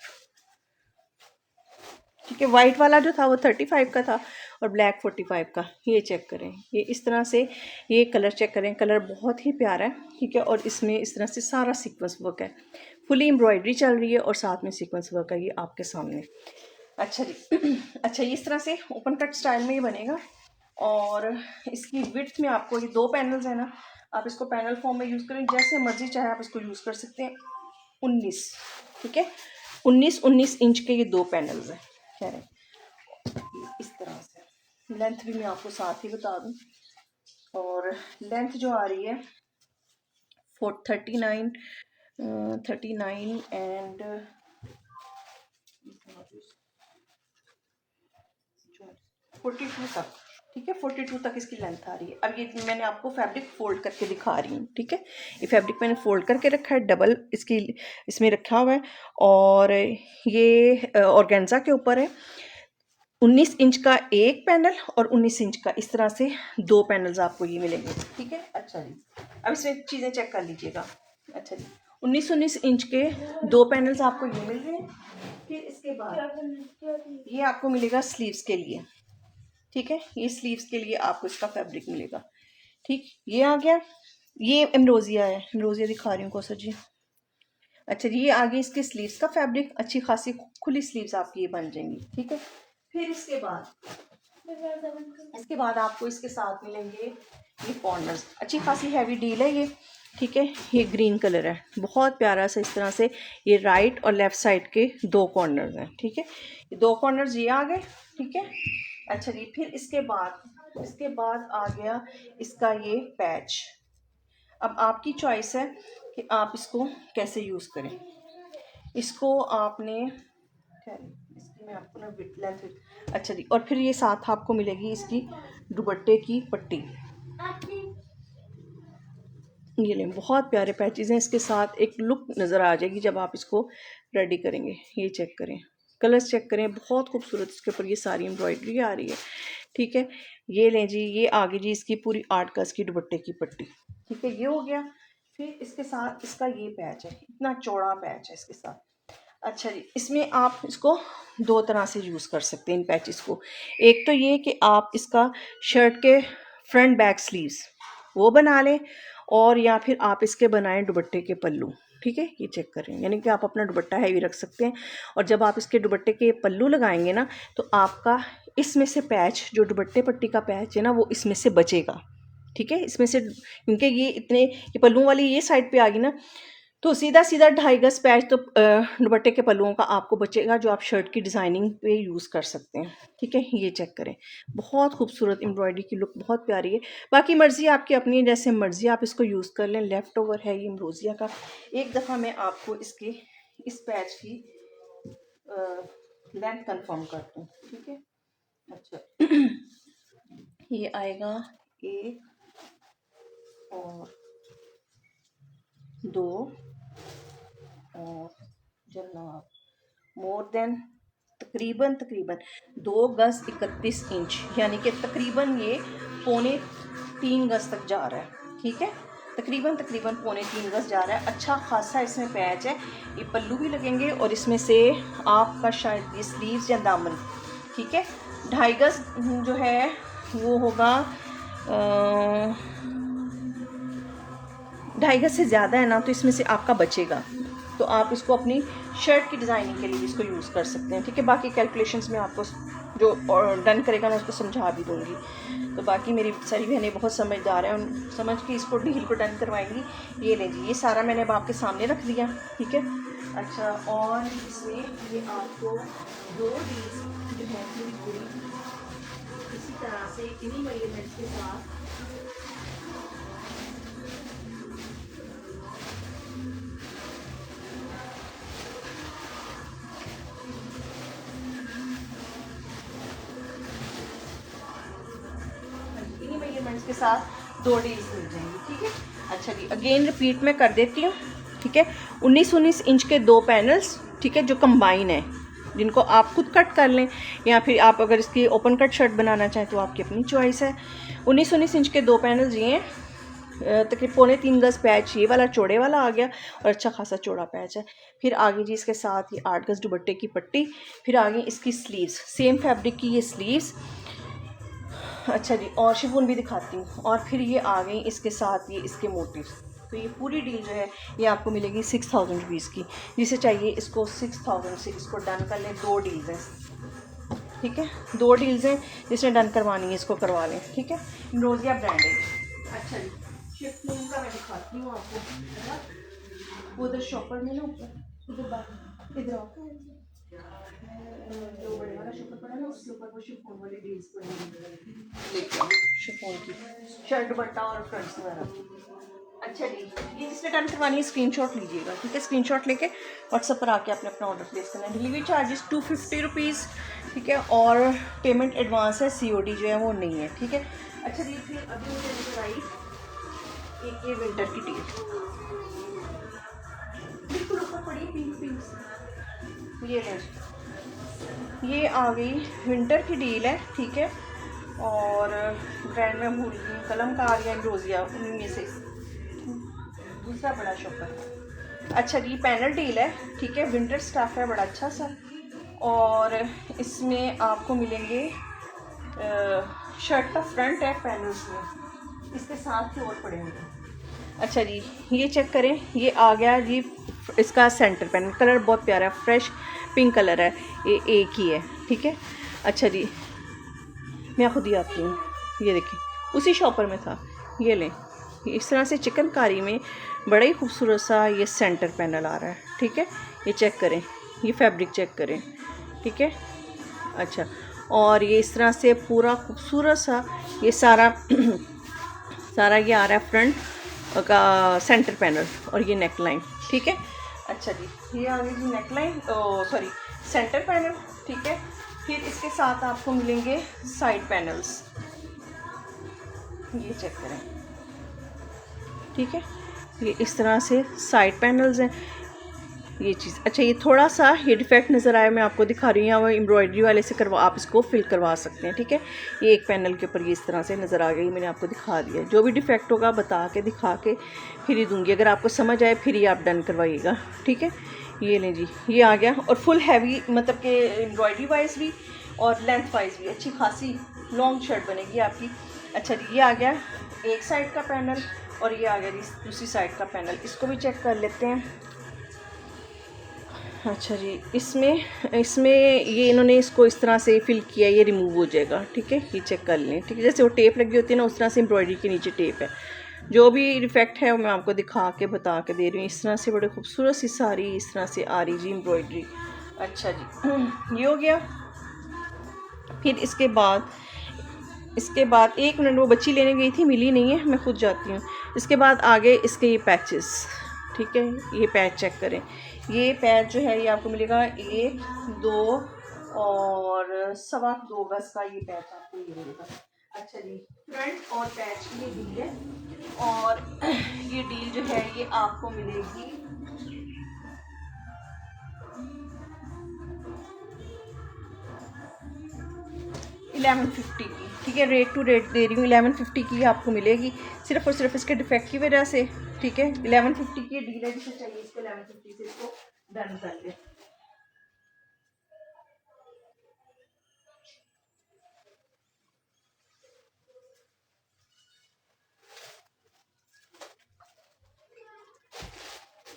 ठीक है। वाइट वाला जो था वो 35 का था और ब्लैक 45 का। ये चेक करें, ये इस तरह से ये कलर चेक करें, कलर बहुत ही प्यारा है, ठीक है। और इसमें इस तरह से सारा सीक्वेंस वर्क है, फुली एम्ब्रॉयडरी चल रही है और साथ में सीक्वेंस वर्क है, ये आपके सामने। अच्छा जी। अच्छा, इस तरह से ओपन कट स्टाइल में ये बनेगा। और इसकी विड्थ में आपको ये 2 पैनल्स है ना, आप इसको पैनल फॉर्म में यूज़ करें, जैसे मर्जी चाहे आप इसको यूज़ कर सकते हैं। 19, ठीक है, 19 इंच के ये 2 पैनल्स हैं, कह रहे हैं इस तरह से। लेंथ भी मैं आपको साथ ही बता दूं, और लेंथ जो आ रही है 39 एंड 42 तक, ठीक है। 42 तक इसकी लेंथ आ रही है। अब ये मैंने आपको फैब्रिक फोल्ड करके दिखा रही हूँ, ठीक है। ये फैब्रिक मैंने फोल्ड करके रखा है, डबल इसकी इसमें रखा हुआ है, और ये ऑर्गेन्जा के ऊपर है। 19 इंच का एक पैनल और 19 इंच का, इस तरह से 2 पैनल्स आपको ये मिलेंगे, ठीक है। अच्छा जी, अब इसमें चीज़ें चेक कर लीजिएगा। अच्छा जी, 19 इंच के 2 पैनल्स आपको ये मिल रहे हैं। फिर इसके बाद ये आपको मिलेगा स्लीव्स के लिए, ठीक है। ये स्लीव्स के लिए आपको इसका फैब्रिक मिलेगा, ठीक। ये आ गया, ये एम्ब्रोजिया है, एम्ब्रोजिया दिखा रही हूँ कौसर जी। अच्छा जी, ये आगे इसके स्लीव्स का फैब्रिक, अच्छी खासी खुली स्लीव्स आपकी ये बन जाएंगी, ठीक है। फिर इसके बाद आपको इसके साथ मिलेंगे ये कॉर्नर्स। अच्छी खासी हैवी डील है ये, ठीक है। ये ग्रीन कलर है, बहुत प्यारा सा, इस तरह से ये राइट और लेफ्ट साइड के 2 कॉर्नर्स हैं, ठीक है। ये 2 कॉर्नर्स ये आ गए, ठीक है। अच्छा जी, फिर इसके बाद आ गया इसका ये पैच। अब आपकी चॉइस है कि आप इसको कैसे यूज़ करें। इसको आपने, इसकी मैं आपको ना विड्थ लेंथ, अच्छा जी। और फिर ये साथ आपको मिलेगी इसकी दुपट्टे की पट्टी। ये लें, बहुत प्यारे पैचेस हैं, इसके साथ एक लुक नज़र आ जाएगी जब आप इसको रेडी करेंगे। ये चेक करें, कलर्स चेक करें, बहुत खूबसूरत इसके ऊपर ये सारी एम्ब्रॉयडरी आ रही है, ठीक है। ये लें जी, ये आगे जी इसकी पूरी 8 गज की दुपट्टे की पट्टी, ठीक है। ये हो गया। फिर इसके साथ इसका ये पैच है, इतना चौड़ा पैच है इसके साथ। अच्छा जी, इसमें आप इसको 2 तरह से यूज़ कर सकते हैं इन पैचेस को। एक तो ये कि आप इसका शर्ट के फ्रंट बैक स्लीव्स वो बना लें, और या फिर आप इसके बनाएं दुपट्टे के पल्लू, ठीक है। ये चेक करें, यानी कि आप अपना दुपट्टा हैवी रख सकते हैं, और जब आप इसके दुपट्टे के पल्लू लगाएंगे ना, तो आपका इसमें से पैच, जो दुपट्टे पट्टी का पैच है ना, वो इसमें से बचेगा, ठीक है। इसमें से, क्योंकि ये पल्लू वाली ये साइड पे आ गई ना, तो सीधा 2.5 गज पैच तो दुपट्टे के पल्लुओं का आपको बचेगा, जो आप शर्ट की डिज़ाइनिंग पे यूज़ कर सकते हैं, ठीक है। ये चेक करें, बहुत खूबसूरत एम्ब्रॉयडरी की लुक बहुत प्यारी है। बाकी मर्ज़ी आपकी अपनी है, जैसे मर्ज़ी आप इसको यूज़ कर लें। लेफ़्ट ओवर है ये एम्ब्रोजिया का। एक दफ़ा मैं आपको इसकी इस पैच की लेंथ कंफर्म करती हूँ, ठीक है। अच्छा, ये आएगा 1 और 2 और जनाब मोर देन तकरीबन 2 गज 31 इंच, यानी कि तकरीबन ये 2.25 गज तक जा रहा है, ठीक है। तकरीबन 2.25 गज जा रहा है। अच्छा खासा इसमें पैच है, ये पल्लू भी लगेंगे, और इसमें से आपका शायद ये स्लीव्स या दामन, ठीक है। 2.5 गज जो है वो होगा 2.5 गज से ज़्यादा है ना, तो इसमें से आपका बचेगा, तो आप इसको अपनी शर्ट की डिज़ाइनिंग के लिए इसको यूज़ कर सकते हैं, ठीक है। बाकी कैलकुलेशंस में आपको जो डन करेगा मैं उसको समझा भी दूँगी। तो बाकी मेरी सारी बहनें बहुत समझदार हैं, उन समझ के इसको डील को डन करवाएंगी। ये लें जी, ये सारा मैंने अब आपके सामने रख दिया, ठीक है। अच्छा, और इसमें ये आपको 2 डील्स जो है पूरी इसी तरह से इन्हीं मेजरमेंट्स के साथ के साथ 2 डील्स मिल जाएंगी, ठीक है। अच्छा जी, अगेन रिपीट में कर देती हूँ, ठीक है। 19-19 इंच के 2 पैनल्स, ठीक है, जो कंबाइन है, जिनको आप खुद कट कर लें या फिर आप अगर इसकी ओपन कट शर्ट बनाना चाहें तो आपकी अपनी चॉइस है। 19-19 इंच के 2 पैनल्स ये हैं। तकरीबन 3.25 गज पैच ये वाला चौड़े वाला आ गया और अच्छा खासा चौड़ा पैच है। फिर आगे जी इसके साथ ये 8 गज दुपट्टे की पट्टी, फिर आगे इसकी स्लीव्स, सेम फैब्रिक की ये स्लीव्स। अच्छा जी, और शिफॉन भी दिखाती हूँ। और फिर ये आ गई इसके साथ ये इसके मोटिव्स। तो ये पूरी डील जो है ये आपको मिलेगी 6000 रुपीज़ की। जिसे चाहिए इसको 6000 से इसको डन कर लें। 2 डील्स हैं, ठीक है, 2 डील्स हैं। जिसने डन करवानी है इसको करवा लें, ठीक है। रोजिया ब्रांड है। अच्छा जी, शिफॉन का मैं दिखाती हूँ आपको। उधर शॉपर में ना ऊपर उधर इधर आओ, जो बड़े वाला शॉपर पड़ा ना उसके ऊपर वो शिफॉन वाली डील्स पड़ी, शिफॉन की शर्ट दुपट्टा और फ्रंट्स वगैरह। अच्छा जी, ये जिसने डन करवानी है स्क्रीनशॉट लीजिएगा, ठीक है। स्क्रीनशॉट लेके व्हाट्सएप पर आके आपने अपना ऑर्डर प्लेस करना है। डिलीवरी चार्जेस 250 रुपीज़, ठीक है। और पेमेंट एडवांस है, COD जो है वो नहीं है, ठीक है। अच्छा जी, फिर अभी मुझे नजर आई एक ये विंटर की डील, बिल्कुल ऊपर पड़ी पिंक पिंक, ये है, ये आ गई विंटर की डील है, ठीक है। और ब्रांड में भूल गई, कलम का आ गया रोजिया, उन्हीं में से दूसरा बड़ा शॉपर। अच्छा जी, पैनल डील है, ठीक है, विंटर स्टफ है बड़ा अच्छा सा। और इसमें आपको मिलेंगे शर्ट का फ्रंट है पैनल्स में, इसके साथ ही और पड़े होंगे। अच्छा जी, ये चेक करें, ये आ गया जी इसका सेंटर पैनल। कलर बहुत प्यारा है, फ्रेश पिंक कलर है, ये एक ही है, ठीक है। अच्छा जी, मैं खुद ही आती हूँ, ये देखिए उसी शॉपर में था, ये लें। इस तरह से चिकनकारी में बड़ा ही खूबसूरत सा ये सेंटर पैनल आ रहा है, ठीक है। ये चेक करें, ये फैब्रिक चेक करें, ठीक है। अच्छा, और ये इस तरह से पूरा खूबसूरत सा ये सारा सारा ये आ रहा है फ्रंट का सेंटर पैनल और ये नेक लाइन, ठीक है। अच्छा जी, ये आ गई जी neckline, sorry centre panel, ठीक है। फिर इसके साथ आपको मिलेंगे साइड पैनल्स, ये चेक करें, ठीक है। ये इस तरह से साइड पैनल्स हैं, ये चीज़। अच्छा, ये थोड़ा सा ये डिफेक्ट नज़र आया, मैं आपको दिखा रही हूँ, वो एम्ब्रॉयडरी वाले से करवा आप इसको फिल करवा सकते हैं, ठीक है। ये एक पैनल के ऊपर ये इस तरह से नज़र आ गई, मैंने आपको दिखा दिया। जो भी डिफेक्ट होगा बता के दिखा के फिर ही दूँगी, अगर आपको समझ आए फिर ही आप डन करवाइएगा, ठीक है। ये लें जी, ये आ गया और फुल हैवी, मतलब कि एम्ब्रॉयडरी वाइज भी और लेंथ वाइज भी अच्छी खासी लॉन्ग शर्ट बनेगी आपकी। अच्छा जी, ये आ गया एक साइड का पैनल और ये आ गया जी दूसरी साइड का पैनल, इसको भी चेक कर लेते हैं। अच्छा जी, इसमें ये इन्होंने इसको इस तरह से फिल किया, ये रिमूव हो जाएगा, ठीक है। ये चेक कर लें, ठीक है। जैसे वो टेप लगी होती है ना, उस तरह से एम्ब्रॉयडरी के नीचे टेप है। जो भी डिफेक्ट है वो मैं आपको दिखा के बता के दे रही हूँ। इस तरह से बड़े खूबसूरत सी साड़ी इस तरह से आ रही जी एम्ब्रॉयडरी। अच्छा जी, ये हो गया। फिर इसके बाद 1 मिनट, वो बच्ची लेने गई थी, मिली नहीं है, मैं खुद जाती हूँ। इसके बाद आगे इसके ये पैचेस, ठीक है। ये पैच चेक करें, ये पैच जो है ये आपको मिलेगा 1, 2 और 2.25 गज का ये पैच आपको ये मिलेगा। अच्छा जी, फ्रंट और पैच की ये डील है और ये डील जो है ये आपको मिलेगी 1150 की, ठीक है। रेट टू रेट दे रही हूँ, 1150 की आपको मिलेगी, सिर्फ और सिर्फ इसके डिफेक्ट की वजह से, ठीक है। 1150 की डील है, जिसे चाहिए इसको 1150 से इसको डन कर ले।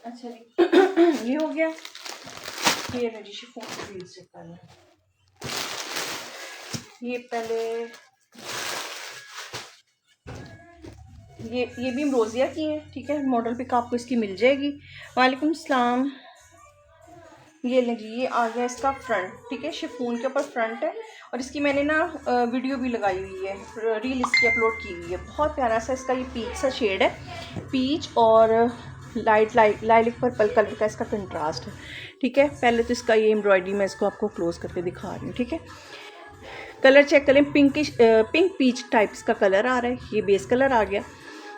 अच्छा जी, ये हो गया। ये रजिस्ट्री फोन डील चेक करना है। ये पहले ये भी अम्ब्रोसिया की है, ठीक है। मॉडल पिक आपको इसकी मिल जाएगी। वालेकुम सलाम। ये लें जी, ये आ गया इसका फ्रंट, ठीक है। शिफॉन के ऊपर फ्रंट है और इसकी मैंने ना वीडियो भी लगाई हुई है, रील इसकी अपलोड की हुई है। बहुत प्यारा सा इसका ये पीच सा शेड है, पीच और लाइट पर्पल कलर का इसका कंट्रास्ट है, ठीक है। पहले तो इसका ये एम्ब्रॉयडरी मैं इसको आपको क्लोज करके दिखा रही हूँ, ठीक है। कलर चेक करें, पिंक पीच टाइप्स का कलर आ रहा है, ये बेस कलर आ गया,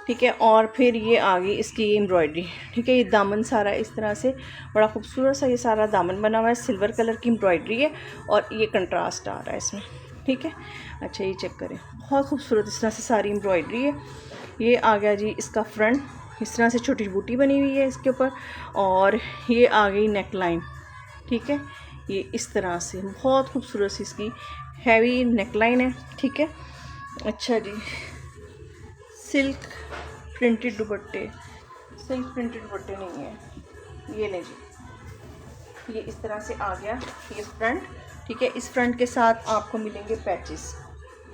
ठीक है। और फिर ये आ गई इसकी एम्ब्रॉयडरी, ठीक है। ये दामन सारा इस तरह से बड़ा खूबसूरत सा ये सारा दामन बना हुआ है, सिल्वर कलर की एम्ब्रॉयडरी है और ये कंट्रास्ट आ रहा है इसमें, ठीक है। अच्छा, ये चेक करें, बहुत खूबसूरत इस तरह से सारी एम्ब्रॉयडरी है। ये आ गया जी इसका फ्रंट, इस तरह से छोटी बूटी बनी हुई है इसके ऊपर, और ये आ गई नेक लाइन, ठीक है। ये इस तरह से बहुत खूबसूरत सी इसकी हैवी नेक लाइन है, ठीक है। अच्छा जी, सिल्क प्रिंटेड दुपट्टे, सिल्क प्रिंटेड दुपट्टे नहीं है, ये नहीं जी। ये इस तरह से आ गया ये फ्रंट, ठीक है। इस फ्रंट के साथ आपको मिलेंगे पैचेस,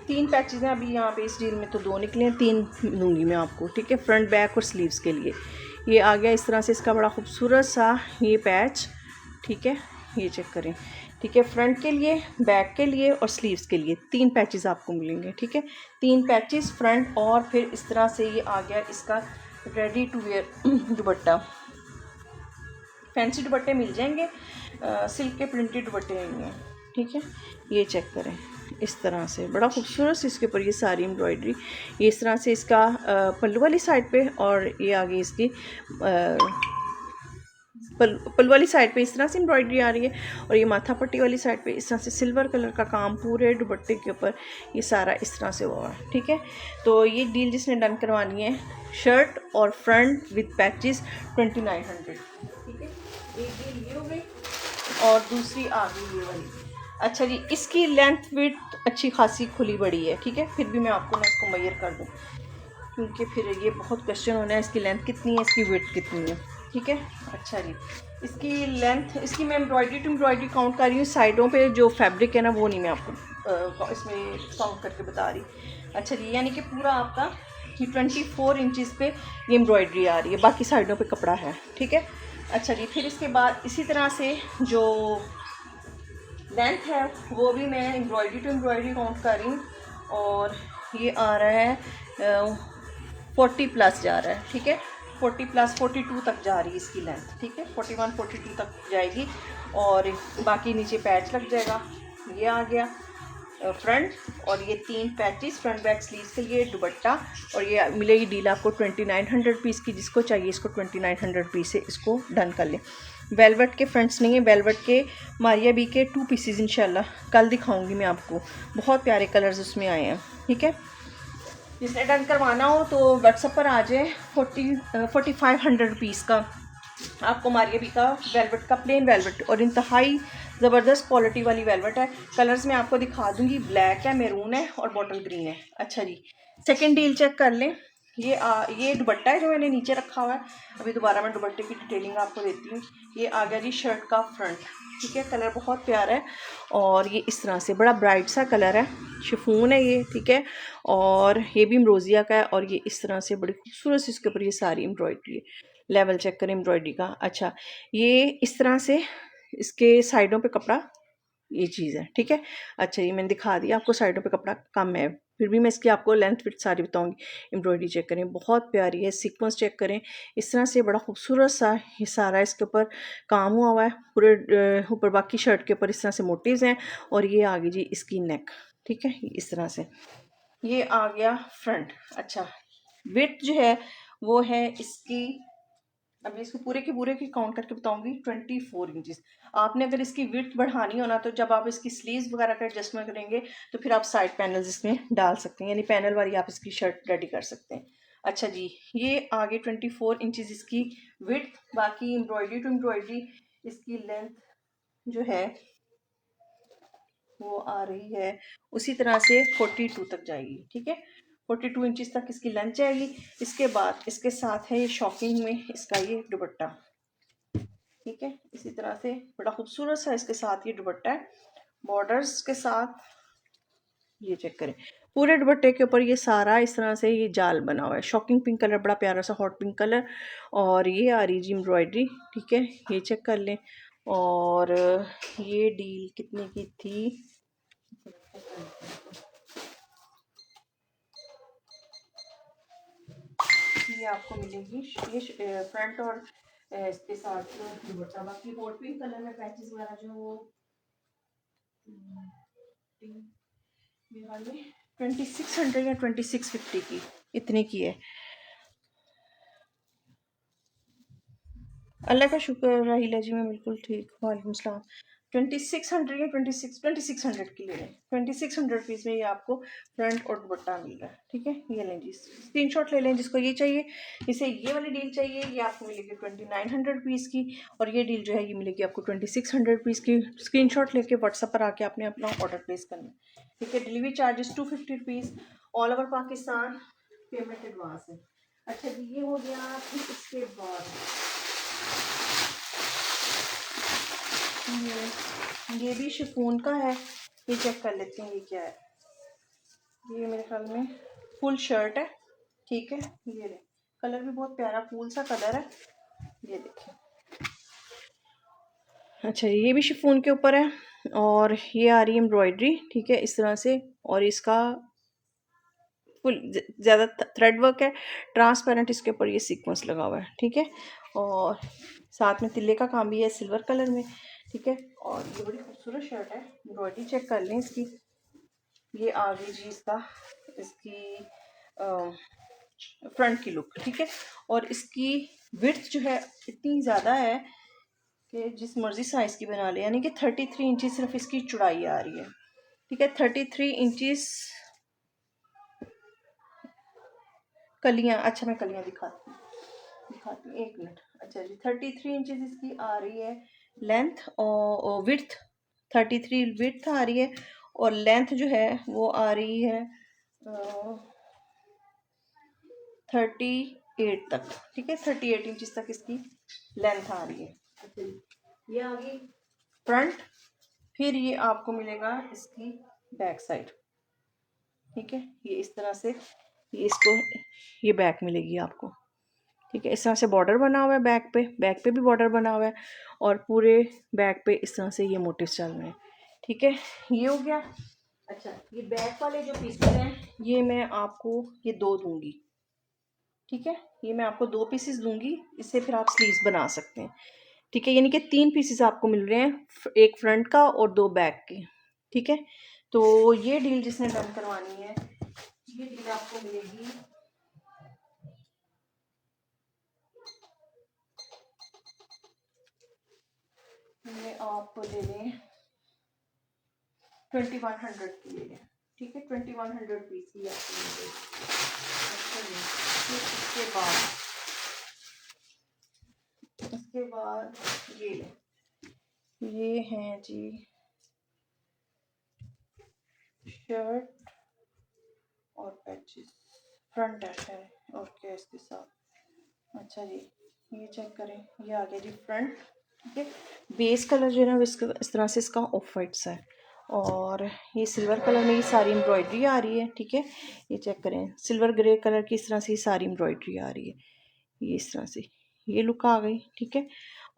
3 पैचेस हैं अभी यहाँ पे इस डील में, तो 2 निकले हैं, 3 दूँगी मैं आपको, ठीक है। फ्रंट बैक और स्लीव्स के लिए ये आ गया इस तरह से इसका बड़ा खूबसूरत सा ये पैच, ठीक है। ये चेक करें, ठीक है। फ्रंट के लिए, बैक के लिए और स्लीव्स के लिए 3 पैचेस आपको मिलेंगे, ठीक है। 3 पैचेस फ्रंट, और फिर इस तरह से ये आ गया इसका ready to wear dupatta. Fancy दुपट्टे मिल जाएंगे, सिल्क के प्रिंटेड दुपट्टे नहीं हैं, ठीक है। ये चेक करें, इस तरह से बड़ा खूबसूरत इसके ऊपर ये सारी एम्ब्रॉयडरी, ये इस तरह से इसका पल्लू वाली साइड पे, और ये आगे इसकी पल्लू वाली साइड पे इस तरह से एम्ब्रॉयडरी आ रही है, और ये माथा पट्टी वाली साइड पे इस तरह से सिल्वर कलर का काम पूरे दुपट्टे के ऊपर ये सारा इस तरह से हुआ है, ठीक है। तो ये डील जिसने डन करवानी है, शर्ट और फ्रंट विद पैचेस 2900, ठीक है। एक डील ये हो गई और दूसरी आ गई ये वाली। अच्छा जी, इसकी लेंथ विड्थ अच्छी खासी खुली बड़ी है, ठीक है। फिर भी मैं आपको ना इसको मैयर कर दूँ, क्योंकि फिर ये बहुत क्वेश्चन होना है इसकी लेंथ कितनी है, इसकी विड्थ कितनी है, ठीक है। अच्छा जी, इसकी लेंथ, इसकी मैं एम्ब्रॉयडरी टू एम्ब्रॉयडरी काउंट कर रही हूँ, साइडों पे जो फैब्रिक है ना वो नहीं मैं आपको इसमें काउंट करके बता रही। अच्छा जी, यानी कि पूरा आपका ये 24 इंचज़ पे ये एम्ब्रॉयडरी आ रही है, बाकी साइडों पे कपड़ा है, ठीक है। अच्छा जी, फिर इसके बाद इसी तरह से जो लेंथ है वो भी मैं एम्ब्रॉयडरी टू एम्ब्रॉयडरी काउंट कर रही हूँ, और ये आ रहा है 40 प्लस जा रहा है, ठीक है। 40 प्लस 42 तक जा रही है इसकी लेंथ, ठीक है। 41 42 तक जाएगी, और बाकी नीचे पैच लग जाएगा। ये आ गया फ्रंट, और ये 3 पैचेस फ्रंट बैक स्लीव्स के लिए दुपट्टा, और ये मिलेगी डील आपको 2900 पीस की। जिसको चाहिए इसको 2900 पीस से इसको डन कर लें। वेलवेट के फ्रंट्स नहीं है, वेलवेट के मारिया बी के 2 पीसेज इंशाल्लाह कल दिखाऊंगी मैं आपको, बहुत प्यारे कलर्स उसमें आए हैं, ठीक है। जिसने डन करवाना हो तो व्हाट्सएप पर आ जाए। 4500 रुपीज़ का आपको मारिया बी का वेलवेट का प्लेन वेलवेट, और इंतहाई ज़बरदस्त क्वालिटी वाली वेलवेट है। कलर्स मैं आपको दिखा दूंगी, ब्लैक है, मैरून है और बॉटल ग्रीन है। अच्छा जी, सेकंड डील चेक कर लें। ये दुपट्टा है जो मैंने नीचे रखा हुआ है, अभी दोबारा मैं दुपट्टे की डिटेलिंग आपको देती हूँ। ये आ गया जी शर्ट का फ्रंट, ठीक है। कलर बहुत प्यारा है, और ये इस तरह से बड़ा ब्राइट सा कलर है, शिफॉन है ये, ठीक है। और ये भी एम्ब्रोसिया का है, और ये इस तरह से बड़ी खूबसूरत सी इसके ऊपर ये सारी एम्ब्रॉयडरी है। लेवल चेक करें एम्ब्रॉयडरी का। अच्छा, ये इस तरह से इसके साइडों पे कपड़ा ये चीज़ है, ठीक है। अच्छा, ये मैंने दिखा दिया आपको, साइडों पे कपड़ा कम है, फिर भी मैं इसकी आपको लेंथ विड्थ सारी बताऊंगी। एम्ब्रॉयडरी चेक करें, बहुत प्यारी है। सीक्वेंस चेक करें, इस तरह से बड़ा खूबसूरत सा ये सारा इसके ऊपर काम हुआ है, पूरे ऊपर बाकी शर्ट के ऊपर इस तरह से मोटिव्स हैं, और ये आ गई जी इसकी नेक, ठीक है। इस तरह से ये आ गया फ्रंट। अच्छा, विड्थ जो है वो है इसकी, अभी इसको पूरे के पूरे की काउंट करके बताऊंगी, 24 इंचज़। आपने अगर इसकी विड्थ बढ़ानी हो ना, तो जब आप इसकी स्लीव्स वगैरह का एडजस्टमेंट करेंगे तो फिर आप साइड पैनल्स इसमें डाल सकते हैं, यानी पैनल वाली आप इसकी शर्ट रेडी कर सकते हैं। अच्छा जी, ये आगे 24 इंचज़ इसकी विड्थ, बाकी एम्ब्रॉयडरी टू एम्ब्रॉयडरी इसकी लेंथ जो है वो आ रही है उसी तरह से 42 तक जाएगी, ठीक है। 42 इंचज़ तक इसकी लेंथ जाएगी। इसके बाद इसके साथ है ये शॉकिंग में इसका ये दुपट्टा, ठीक है। इसी तरह से बड़ा खूबसूरत सा इसके साथ ये दुपट्टा है, बॉर्डर्स के साथ, ये चेक करें, पूरे दुपट्टे के ऊपर ये सारा इस तरह से ये जाल बना हुआ है, शॉकिंग पिंक कलर, बड़ा प्यारा सा हॉट पिंक कलर। और ये आ रही जी एम्ब्रॉयडरी, ठीक है, ये चेक कर लें। और ये डील कितने की थी, ये आपको मिलेगी, ये फ्रंट और इसके साथ दुपट्टा, बाकी हॉट पिंक कलर में पैचेस वगैरह जो वो में 2600 या 2650 की, इतने की है। अल्लाह का शुक्र राहिला जी, मैं बिल्कुल ठीक। वालेकुम सलाम। 2600 या 2600 की ले लें, 2600 रुपीज़ में ये आपको फ्रंट और दुपट्टा मिल रहा है, ठीक है। ये लें जी, स्क्रीनशॉट ले लें जिसको ये चाहिए। इसे ये वाली डील चाहिए, ये आपको मिलेगी 2900 रुपीज़ की, और ये डील जो है ये मिलेगी आपको 2600 रुपीज़ की। स्क्रीनशॉट लेके व्हाट्सएप पर आके आपने अपना ऑर्डर प्लेस करना है, ठीक है। Delivery charges 250 rupees all over Pakistan, payment advance है। अच्छा जी, ये हो गया। फिर इसके बाद ये भी शिफॉन का है, ये चेक कर लेते हैं ये क्या है। ये मेरे ख्याल में फुल शर्ट है, ठीक है। ये ले, कलर भी बहुत प्यारा फूल सा कलर है, ये देखिए। अच्छा, ये भी शिफॉन के ऊपर है, और ये आ रही है एम्ब्रॉयडरी, ठीक है, इस तरह से। और इसका फुल ज़्यादा थ्रेड वर्क है, ट्रांसपेरेंट इसके ऊपर ये सीक्वेंस लगा हुआ है, ठीक है। और साथ में तिल्ले का काम भी है सिल्वर कलर में, ठीक है। और ये बड़ी खूबसूरत शर्ट है, एम्ब्रॉयडरी चेक कर लें इसकी। ये आ गई जी इसकी फ्रंट की लुक, ठीक है। और इसकी विड्थ जो है इतनी ज़्यादा है कि जिस मर्जी साइज़ की बना ले, यानी कि 33 इंचज़ सिर्फ इसकी चौड़ाई आ रही है, ठीक है। 33 इंचज़ कलियाँ, अच्छा मैं कलियाँ दिखाती हूँ, एक मिनट। अच्छा जी, 33 इंचज़ इसकी आ रही है लेंथ, और विड्थ 33 विड्थ आ रही है, और लेंथ जो है वो आ रही है 38 तक, ठीक है। 38 इंचज़ तक इसकी लेंथ आ रही है। अच्छा जी, ये आ गई फ्रंट। फिर ये आपको मिलेगा इसकी बैक साइड, ठीक है। ये इस तरह से, ये इसको ये बैक मिलेगी आपको, ठीक है। इस तरह से बॉर्डर बना हुआ है बैक पे भी बॉर्डर बना हुआ है, और पूरे बैक पे इस तरह से ये मोटिव चल रहे हैं, ठीक है। ये हो गया। अच्छा, ये बैक वाले जो पीसेस हैं ये मैं आपको ये दो दूंगी, ठीक है। ये मैं आपको दो पीसेस दूंगी, इससे फिर आप स्लीव्स बना सकते हैं, ठीक है। यानी कि 3 पीसेस आपको मिल रहे हैं, एक फ्रंट का और 2 बैक के, ठीक है। तो ये डील जिसने डन करवानी है, ये डील आपको मिलेगी, ये आप ले लें 2100 की ले लें, ठीक है। 2100 रुपीज़ की आपको मिलेगी। अच्छा जी, फिर इसके बाद ये लें, ये हैं जी शर्ट और पैचेस, फ्रंट है और क्या इसके साथ। अच्छा जी, ये चेक करें, ये आ गया जी फ्रंट, ठीक है। बेस कलर जो है ना इस तरह से इसका ऑफ वाइट सा है, और ये सिल्वर कलर में ये सारी एम्ब्रॉयडरी आ रही है, ठीक है। ये चेक करें, सिल्वर ग्रे कलर की इस तरह से ये सारी एम्ब्रॉयडरी आ रही है, ये इस तरह से ये लुक आ गई, ठीक है।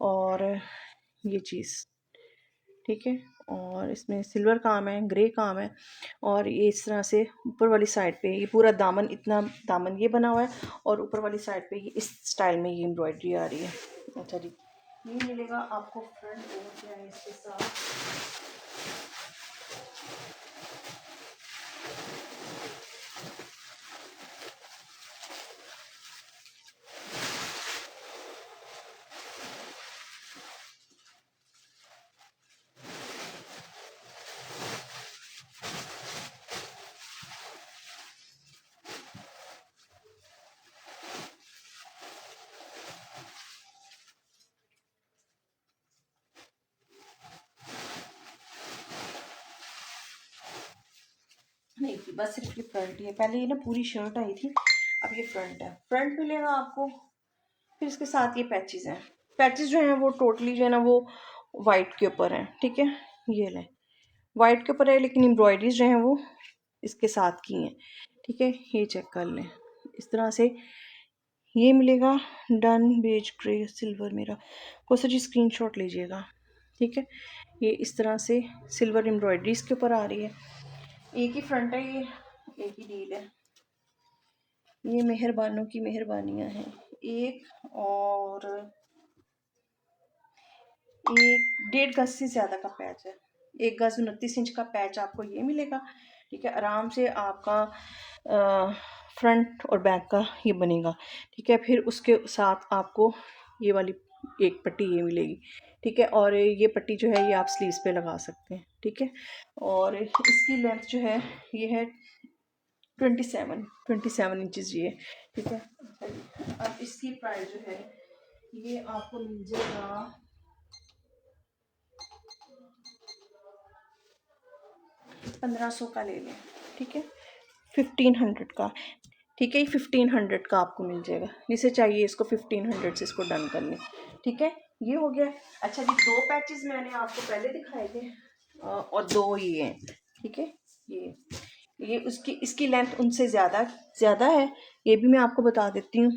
और ये चीज़, ठीक है। और इसमें सिल्वर काम है, ग्रे काम है, और ये इस तरह से ऊपर वाली साइड पे ये पूरा दामन, इतना दामन ये बना हुआ है, और ऊपर वाली साइड पे ये इस स्टाइल में ये एम्ब्रॉयडरी आ रही है। अच्छा जी, ये मिलेगा आपको फ्रंट और क्या है इसके साथ। नहीं थी, बस सिर्फ ये फ्रंट ही है, पहले ये ना पूरी शर्ट आई थी, अब ये फ्रंट है। फ्रंट मिलेगा आपको, फिर इसके साथ ये पैचेस हैं। पैचेस जो हैं वो टोटली जो है ना वो वाइट के ऊपर हैं, ठीक है। ये लें, वाइट के ऊपर है, लेकिन एम्ब्रॉयडरीज जो हैं वो इसके साथ की हैं, ठीक है। ये चेक कर लें इस तरह से ये मिलेगा। डन बेज ग्रे सिल्वर मेरा को सा जी स्क्रीनशॉट लीजिएगा, ठीक है। ये इस तरह से सिल्वर एम्ब्रॉयडरी इसके ऊपर आ रही है। एक ही फ्रंट है, ये एक ही डील है। ये मेहरबानों की मेहरबानियाँ हैं। एक और एक 1.5 गज से ज़्यादा का पैच है, 1 गज 29 इंच का पैच आपको ये मिलेगा, ठीक है। आराम से आपका फ्रंट और बैक का ये बनेगा, ठीक है। फिर उसके साथ आपको ये वाली एक पट्टी ये मिलेगी, ठीक है। और ये पट्टी जो है ये आप स्लीव्स पे लगा सकते हैं, ठीक है। और इसकी लेंथ जो है ये है 27 इंचज़ ये, ठीक है। अब इसकी प्राइस जो है ये आपको मिल जाएगा 1500 का ले लें, ठीक है। 1500 का, ठीक है। 1500 का आपको मिल जाएगा, जिसे चाहिए इसको 1500 से इसको डन कर लें, ठीक है। ये हो गया। अच्छा जी, 2 पैचेस मैंने आपको पहले दिखाए थे और 2 ये हैं, ठीक है। ये उसकी इसकी लेंथ उनसे ज़्यादा है, ये भी मैं आपको बता देती हूँ।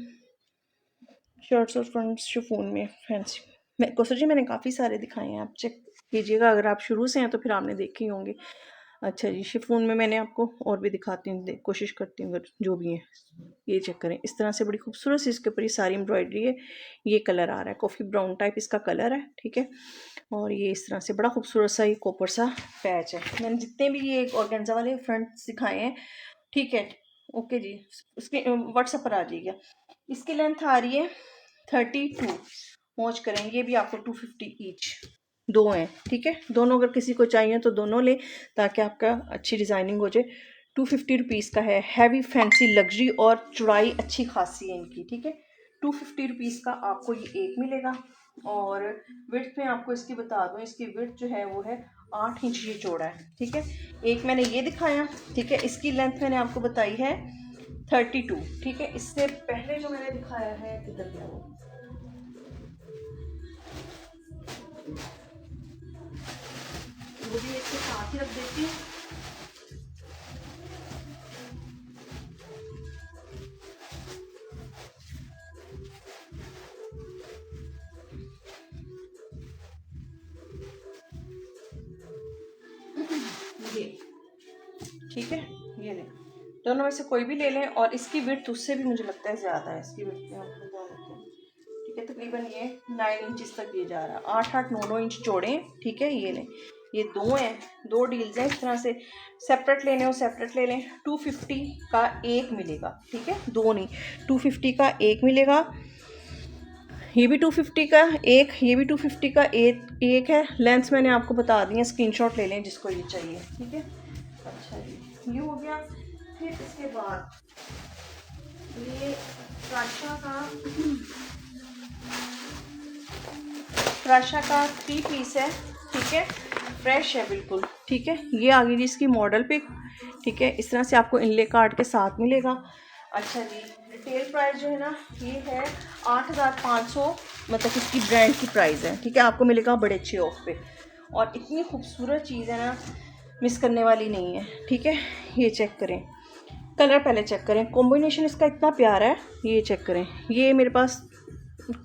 शर्ट्स और फ्रंट्स शिफॉन में फैंसी मैं कोसर जी मैंने काफ़ी सारे दिखाए हैं, आप चेक कीजिएगा। अगर आप शुरू से हैं तो फिर आपने देखे ही होंगे। अच्छा जी, शिफॉन में मैंने आपको और भी दिखाती हूँ, कोशिश करती हूँ अगर जो भी है। ये चेक करें, इस तरह से बड़ी खूबसूरत सी इसके ऊपर ये सारी एम्ब्रॉयडरी है। ये कलर आ रहा है कॉफ़ी ब्राउन टाइप इसका कलर है, ठीक है। और ये इस तरह से बड़ा खूबसूरत सा ये कॉपर सा पैच है। मैंने जितने भी ये ऑर्गेन्जा वाले फ्रंट दिखाए हैं, ठीक है। ओके जी, उसके व्हाट्सएप पर आ जाइएगा। इसकी लेंथ आ रही है 32। मौज करें, ये भी आपको 250 ईच, 2 हैं, ठीक है। दोनों अगर किसी को चाहिए तो दोनों लें ताकि आपका अच्छी डिज़ाइनिंग हो जाए। 250 रुपीज़ का है, हैवी फैंसी लग्जरी और चौड़ाई अच्छी खासी है इनकी, ठीक है। 250 रुपीज़ का आपको ये एक मिलेगा। और विड्थ में आपको इसकी बता दूँ, इसकी विड्थ जो है वो है 8 इंच ये चौड़ा है, ठीक है। एक मैंने ये दिखाया, ठीक है। इसकी लेंथ मैंने आपको बताई है 32, ठीक है। इससे पहले जो मैंने दिखाया है किधर गया वो भी इसके साथ ही रख देती हूँ। ये ठीक है, ये ले, दोनों में से कोई भी ले लें। और इसकी विड्थ उससे भी मुझे लगता है ज़्यादा है, इसकी विड्थ में आपको बता देते हैं, ठीक है। तकरीबन ये 9 इंचज़ तक ये जा रहा है, 8-8 9-9 इंच चौड़े हैं, ठीक है। ये लें, ये 2 हैं, 2 डील्स हैं। इस तरह से सेपरेट लेने हो सेपरेट ले लें। 250 का एक मिलेगा, ठीक है, 2 नहीं, 250 का एक मिलेगा। ये भी 250 का एक, ये भी 250 का एक है। लेंथ मैंने आपको बता दी है, स्क्रीनशॉट ले लें जिसको ये चाहिए, ठीक है। अच्छा जी, ये हो गया। फिर इसके बाद ये प्राशा का 3 पीस है, ठीक है। फ्रेश है बिल्कुल, ठीक है। ये आ गई जी इसकी मॉडल पिक, ठीक है। इस तरह से आपको इनले कार्ड के साथ मिलेगा। अच्छा जी, रिटेल प्राइस जो है ना ये है 8500, मतलब इसकी ब्रांड की प्राइस है, ठीक है। आपको मिलेगा बड़े अच्छे ऑफ पे। और इतनी खूबसूरत चीज़ है ना, मिस करने वाली नहीं है, ठीक है। ये चेक करें, कलर पहले चेक करें, कॉम्बिनेशन इसका इतना प्यारा है। ये चेक करें, ये मेरे पास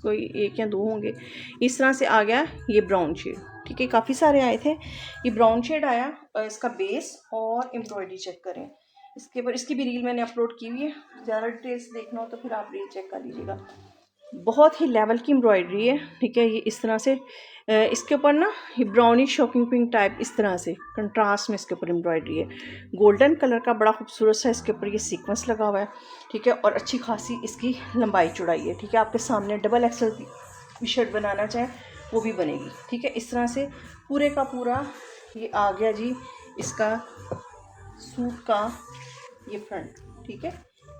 कोई 1 या 2 होंगे। इस तरह से आ गया ये ब्राउन शेड, ठीक है। काफ़ी सारे आए थे, ये ब्राउन शेड आया। और इसका बेस और एम्ब्रॉयडरी चेक करें, इसके ऊपर इसकी भी रील मैंने अपलोड की हुई है। ज़्यादा डिटेल्स देखना हो तो फिर आप रील चेक कर लीजिएगा। बहुत ही लेवल की एम्ब्रॉयडरी है, ठीक है। ये इस तरह से इसके ऊपर ना ये ब्राउनिश शॉकिंग पिंक टाइप इस तरह से कंट्रास्ट में इसके ऊपर एम्ब्रॉयडरी है। गोल्डन कलर का बड़ा खूबसूरत सा इसके ऊपर ये सीक्वेंस लगा हुआ है, ठीक है। और अच्छी खासी इसकी लंबाई चौड़ाई है, ठीक है। आपके सामने डबल एक्सल की शर्ट बनाना चाहें वो भी बनेगी, ठीक है। इस तरह से पूरे का पूरा ये आ गया जी इसका सूट का ये फ्रंट, ठीक है।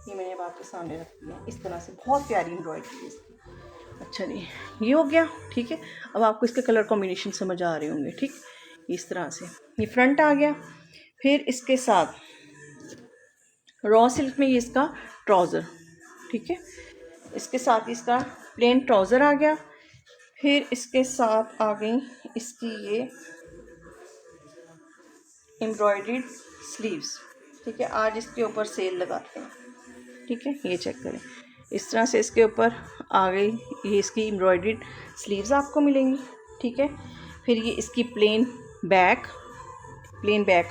ये मैंने अब आपके सामने रख दिया इस तरह से, बहुत प्यारी एम्ब्रॉयडरी है इसकी। अच्छा जी, ये हो गया, ठीक है। अब आपको इसके कलर कॉम्बिनेशन समझ आ रहे होंगे, ठीक। इस तरह से ये फ्रंट आ गया। फिर इसके साथ रॉ सिल्क में ये इसका ट्राउज़र, ठीक है। इसके साथ इसका प्लेन ट्राउज़र आ गया। फिर इसके साथ आ गई इसकी ये एम्ब्रॉयडर्ड स्लीव्स, ठीक है, आज इसके ऊपर सेल लगाते हैं। ठीक है, ये चेक करें, इस तरह से इसके ऊपर आ गई ये इसकी एम्ब्रॉयडर्ड स्लीव्स आपको मिलेंगी। ठीक है, फिर ये इसकी प्लेन बैक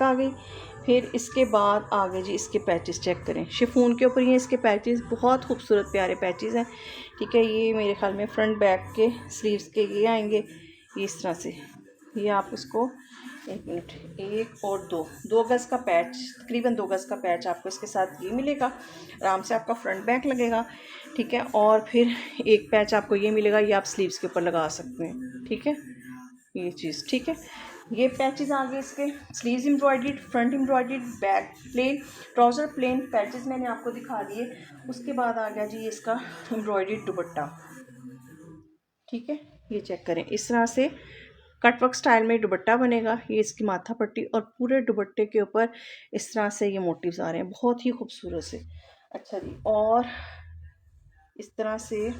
आ गई। फिर इसके बाद आ गए जी इसके पैचेस, चेक करें, शिफॉन के ऊपर ये इसके पैचेस बहुत खूबसूरत प्यारे पैचेस हैं। ठीक है, ये मेरे ख्याल में फ्रंट बैक के स्लीव्स के ये आएंगे, ये इस तरह से। ये आप इसको 1 मिनट, 1 और 2 गज़ का पैच, तकरीबन 2 गज़ का पैच आपको इसके साथ ये मिलेगा। आराम से आपका फ्रंट बैक लगेगा। ठीक है, और फिर एक पैच आपको ये मिलेगा, ये आप स्लीव्स के ऊपर लगा सकते हैं। ठीक है, ये चीज़। ठीक है, ये पैचेस आ गए इसके, sleeves embroidered, front embroidered, back plane, trouser plane, patches मैंने आपको दिखा दिए। उसके बाद आ गया जी इसका एम्ब्रॉयडर्ड दुपट्टा। ठीक है, ये चेक करें, इस तरह से कटवर्क स्टाइल में दुपट्टा बनेगा। ये इसकी माथा पट्टी और पूरे दुपट्टे के ऊपर इस तरह से ये मोटिव्स आ रहे हैं, बहुत ही खूबसूरत से। अच्छा जी, और इस तरह से ये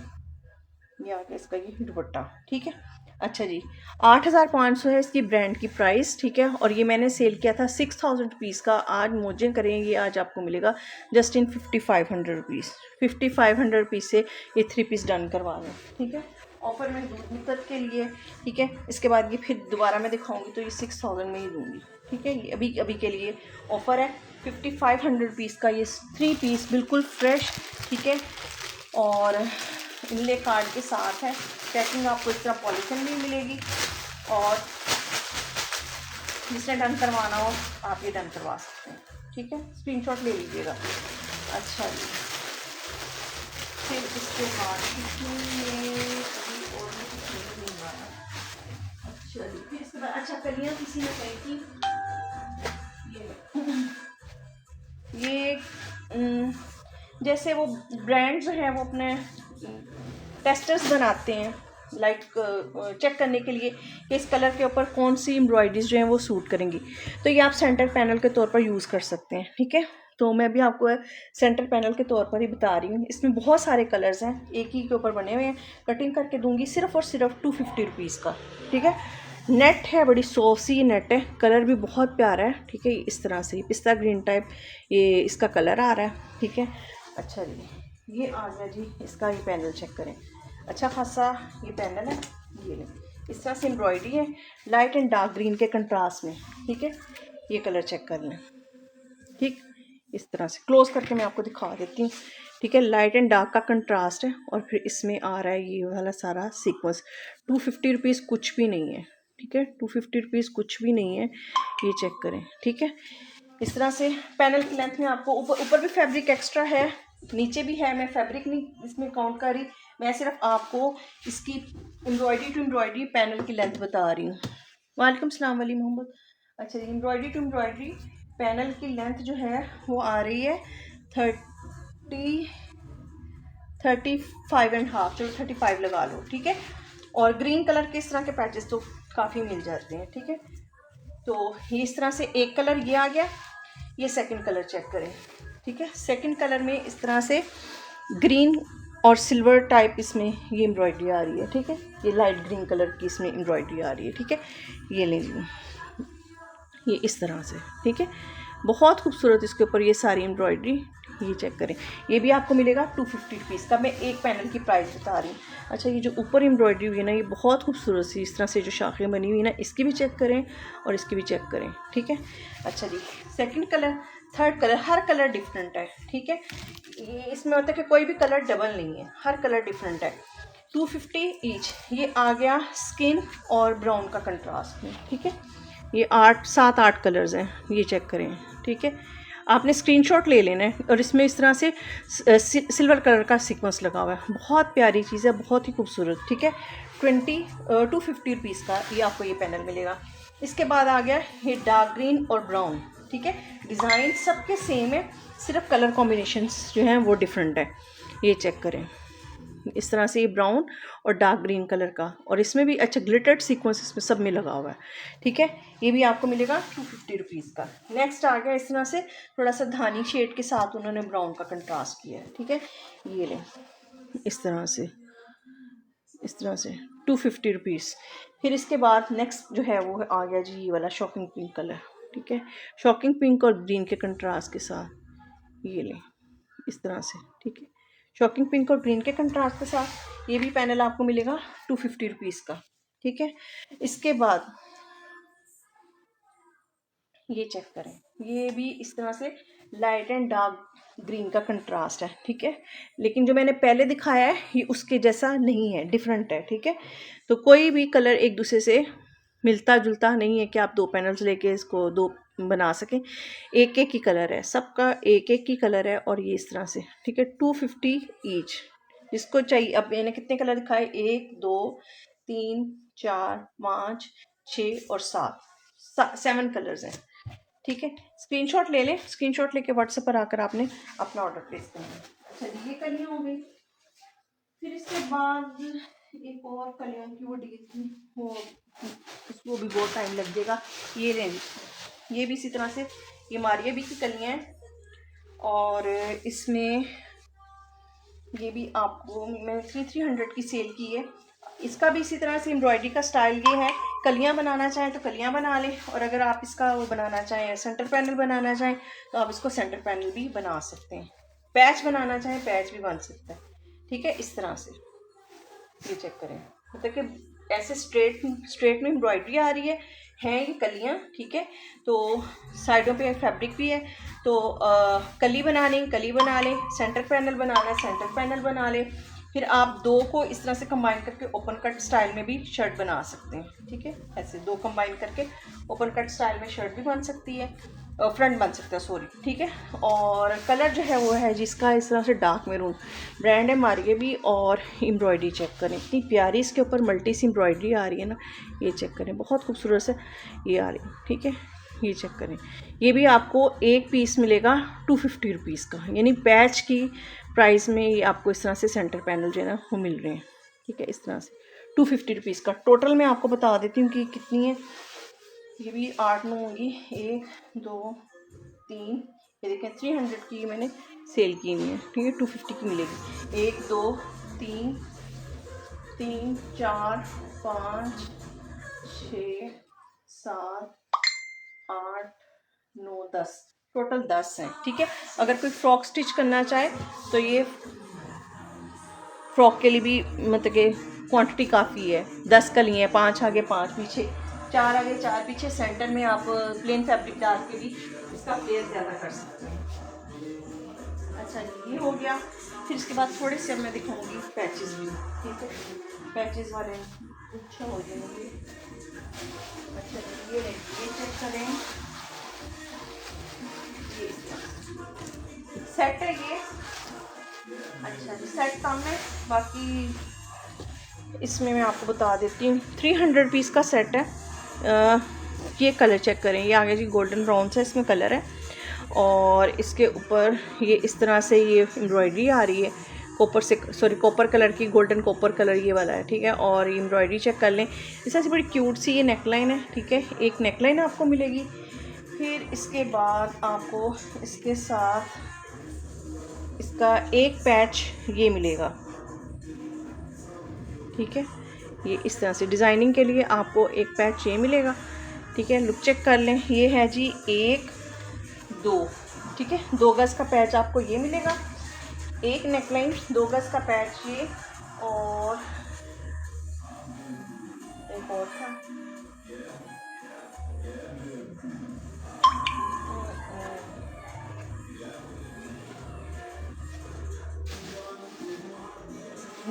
आ गया इसका ये दुपट्टा। ठीक है, अच्छा जी, 8500 है इसकी ब्रांड की प्राइस। ठीक है, और ये मैंने सेल किया था 6000 रुपीज़ का। आज मौजें करें, ये आज आपको मिलेगा जस्ट इन 5500 रुपीज़। 5500 रुपीज़ से ये 3 पीस डन करवा लें। ठीक है, ऑफ़र में दूध मुद्दत के लिए। ठीक है, इसके बाद ये फिर दोबारा मैं दिखाऊंगी तो ये 6000 में ही दूँगी। ठीक है, ये अभी के लिए ऑफ़र है। 5500 रुपीज़ का ये 3 पीस बिल्कुल फ्रेश। ठीक है, और इनले कार्ड के साथ है। पैकिंग आपको इस तरह पॉलीथिन भी मिलेगी, और जिसने डन करवाना हो आप ये डन करवा सकते हैं। ठीक है, स्क्रीनशॉट ले लीजिएगा। अच्छा जी, फिर इसके बाद अच्छा जी, फिर इसके बाद अच्छा कलियाँ किसी ने कही थी, ये जैसे वो ब्रांड जो है वो अपने टेस्टर्स बनाते हैं, लाइक चेक करने के लिए कि इस कलर के ऊपर कौन सी एम्ब्रॉयडरीज जो हैं वो सूट करेंगी, तो ये आप सेंटर पैनल के तौर पर यूज़ कर सकते हैं। ठीक है, तो मैं भी आपको सेंटर पैनल के तौर पर ही बता रही हूँ। इसमें बहुत सारे कलर्स हैं, एक ही के ऊपर बने हुए हैं। कटिंग करके दूंगी सिर्फ और सिर्फ 250 रुपीज़ का। ठीक है, नेट है, बड़ी सॉफ्ट सी नेट है, कलर भी बहुत प्यारा है। ठीक है, इस तरह से पिस्ता ग्रीन टाइप ये इसका कलर आ रहा है। ठीक है, अच्छा जी, ये आ गया जी इसका ये पैनल, चेक करें, अच्छा खासा ये पैनल है। ये लें, इस तरह से एम्ब्रॉयडरी है लाइट एंड डार्क ग्रीन के कंट्रास्ट में। ठीक है, ये कलर चेक कर लें। ठीक, इस तरह से क्लोज करके मैं आपको दिखा देती हूँ। ठीक है, लाइट एंड डार्क का कंट्रास्ट है, और फिर इसमें आ रहा है ये वाला सारा सीक्वेंस। 250 रुपीज़ कुछ भी नहीं है। ठीक है, 250 रुपीज़ कुछ भी नहीं है, ये चेक करें। ठीक है, इस तरह से पैनल की लेंथ में आपको ऊपर भी फैब्रिक एक्स्ट्रा है, नीचे भी है। मैं फैब्रिक नहीं इसमें काउंट कर रही, मैं सिर्फ आपको इसकी एम्ब्रॉयडरी टू एम्ब्रॉयडरी पैनल की लेंथ बता रही हूँ। वालेकुम सलाम वली मोहम्मद। अच्छा जी, एम्ब्रॉयडरी टू एम्ब्रॉयडरी पैनल की लेंथ जो है वो आ रही है 35.5, चलो 35 लगा लो। ठीक है, और ग्रीन कलर के इस तरह के पैचेस तो काफ़ी मिल जाते हैं। ठीक है, तो ये इस तरह से एक कलर ये आ गया, ये सेकंड कलर चेक करें। ठीक है, सेकंड कलर में इस तरह से ग्रीन और सिल्वर टाइप इसमें ये एम्ब्रॉयडरी आ रही है। ठीक है, ये लाइट ग्रीन कलर की इसमें एम्ब्रॉयडरी आ रही है। ठीक है, ये ले लीजिए, ये इस तरह से। ठीक है, बहुत खूबसूरत इसके ऊपर ये सारी एम्ब्रॉयडरी, ये चेक करें, ये भी आपको मिलेगा 250 रुपीज़ का। मैं एक पैनल की प्राइस बता रही हूँ। अच्छा, ये जो ऊपर एम्ब्रॉयडरी हुई है ना, ये बहुत खूबसूरत सी इस तरह से जो शाखें बनी हुई है ना, इसकी भी चेक करें और इसकी भी चेक करें। ठीक है, अच्छा जी, सेकंड कलर, थर्ड कलर, हर कलर डिफरेंट है। ठीक है, ये इसमें होता है कि कोई भी कलर डबल नहीं है, हर कलर डिफरेंट है। 250 ईच। ये आ गया स्किन और ब्राउन का कंट्रास्ट में। ठीक है, ये 7-8 कलर्स हैं, ये चेक करें। ठीक है, आपने स्क्रीनशॉट ले लेना है, और इसमें इस तरह से सिल्वर कलर का सीक्वेंस लगा हुआ है, बहुत प्यारी चीज़ है, बहुत ही खूबसूरत। ठीक है, 250 रुपीज़ का ये आपको ये पैनल मिलेगा। इसके बाद आ गया ये डार्क ग्रीन और ब्राउन। ठीक है, डिज़ाइन सबके सेम है, सिर्फ कलर कॉम्बिनेशंस जो हैं वो डिफरेंट है। ये चेक करें, इस तरह से ये ब्राउन और डार्क ग्रीन कलर का, और इसमें भी अच्छा ग्लिटर्ड सीक्वेंस इसमें सब में लगा हुआ है। ठीक है, ये भी आपको मिलेगा 250 रुपीज़ का। नेक्स्ट आ गया इस तरह से थोड़ा सा धानी शेड के साथ उन्होंने ब्राउन का कंट्रास्ट किया है। ठीक है, ये लें, इस तरह से 250 रुपीज़। फिर इसके बाद नेक्स्ट जो है वो आ गया जी ये वाला शॉकिंग पिंक कलर। ठीक है, शॉकिंग पिंक और ग्रीन के कंट्रास्ट के साथ ये लें इस तरह से। ठीक है, शॉकिंग पिंक और ग्रीन के कंट्रास्ट के साथ ये भी पैनल आपको मिलेगा 250 रुपीज़ का। ठीक है, इसके बाद ये चेक करें, ये भी इस तरह से लाइट एंड डार्क ग्रीन का कंट्रास्ट है। ठीक है, लेकिन जो मैंने पहले दिखाया है ये उसके जैसा नहीं है, डिफरेंट है। ठीक है, तो कोई भी कलर एक दूसरे से मिलता जुलता नहीं है कि आप दो पैनल्स लेके इसको दो बना सकें। एक एक ही कलर है, सबका एक एक ही कलर है और ये इस तरह से। ठीक है, 250 ईच। जिसको चाहिए, अब मैंने कितने कलर दिखाए, 1 2 3 4 5 6 और 7 कलर्स हैं। ठीक है, स्क्रीनशॉट ले लें, स्क्रीनशॉट लेके व्हाट्सएप पर आकर आपने अपना ऑर्डर प्लेस करना है। अच्छा जी, ये कलियाँ हो गई। फिर इसके बाद एक और कलियों की वो डील थी, वो उसको भी बहुत टाइम लग जाएगा। ये लें, ये भी इसी तरह से, ये मारिया भी की कलियाँ हैं और इसमें ये भी आपको मैंने 300 की सेल की है। इसका भी इसी तरह से एम्ब्रॉयडरी का स्टाइल ये है। कलियां बनाना चाहें तो कलियां बना लें, और अगर आप इसका वो बनाना चाहें, सेंटर पैनल बनाना चाहें, तो आप इसको सेंटर पैनल भी बना सकते हैं। पैच बनाना चाहें, पैच भी बन सकता है। ठीक है, इस तरह से ये चेक करें, मतलब कि ऐसे स्ट्रेट में एम्ब्रॉयडरी आ रही है ये कलियां। ठीक है, तो साइडों पे फैब्रिक भी है, तो कली बनानी कली बना लें, सेंटर पैनल बनाना है सेंटर पैनल बना लें। फिर आप दो को इस तरह से कंबाइन करके ओपन कट स्टाइल में भी शर्ट बना सकते हैं। ठीक है, ऐसे दो कंबाइन करके ओपन कट स्टाइल में शर्ट भी बन सकती है, फ्रंट बन सकता है, सॉरी। ठीक है, और कलर जो है वो है जिसका इस तरह से डार्क मैरून, ब्रांड है मारिया भी। और एम्ब्रॉयडरी चेक करें, इतनी प्यारी इसके ऊपर मल्टी सी एम्ब्रॉयडरी आ रही है ना, ये चेक करें, बहुत खूबसूरत से ये आ रही है। ठीक है, ये चेक करें, ये भी आपको एक पीस मिलेगा 250 रुपीज़ का, यानी पैच की प्राइस में ये आपको इस तरह से सेंटर पैनल जो है ना वो मिल रहे हैं। ठीक है, इस तरह से 250 रुपीज़ का। टोटल मैं आपको बता देती हूँ कि कितनी है। ये भी 8 9 होंगी, 1 2 3, ये देखें 300 की मैंने सेल की हुई है। ठीक है, 250 की मिलेगी। 1 2 3 3 4 5 6 7 8 9 10, टोटल 10 हैं। ठीक है, अगर कोई फ्रॉक स्टिच करना चाहे तो ये फ्रॉक के लिए भी मतलब कि क्वांटिटी काफ़ी है। 10 कली हैं, 5 आगे 5 पीछे, 4 आगे 4 पीछे, सेंटर में आप प्लेन फैब्रिक डाल के भी इसका फ्लेयर ज़्यादा कर सकते हैं। अच्छा जी, ये हो गया। फिर इसके बाद थोड़े से अब मैं दिखाऊंगी पैचेस भी। ठीक है, पैचेस वाले अच्छा हो जाएंगे। अच्छा जी, ये चेक करें, ये सेट है ये। अच्छा जी, सेट कम है, बाकी इसमें मैं आपको बता देती हूँ 300 पीस का सेट है। ये कलर चेक करें, ये आगे जी गोल्डन ब्राउन सा इसमें कलर है, और इसके ऊपर ये इस तरह से ये एम्ब्रॉयडरी आ रही है कॉपर से, सॉरी कॉपर कलर की, गोल्डन कॉपर कलर ये वाला है। ठीक है, और ये एम्ब्रॉयडरी चेक कर लें, इस तरह से बड़ी क्यूट सी ये नेकलाइन है। ठीक है, एक नेकलाइन आपको मिलेगी। फिर इसके बाद आपको इसके साथ इसका एक पैच ये मिलेगा। ठीक है, ये इस तरह से डिज़ाइनिंग के लिए आपको एक पैच ये मिलेगा। ठीक है, लुक चेक कर लें, ये है जी 1 2। ठीक है, 2 गज़ का पैच आपको ये मिलेगा, एक नेकलाइन, 2 गज़ का पैच ये, और एक और था,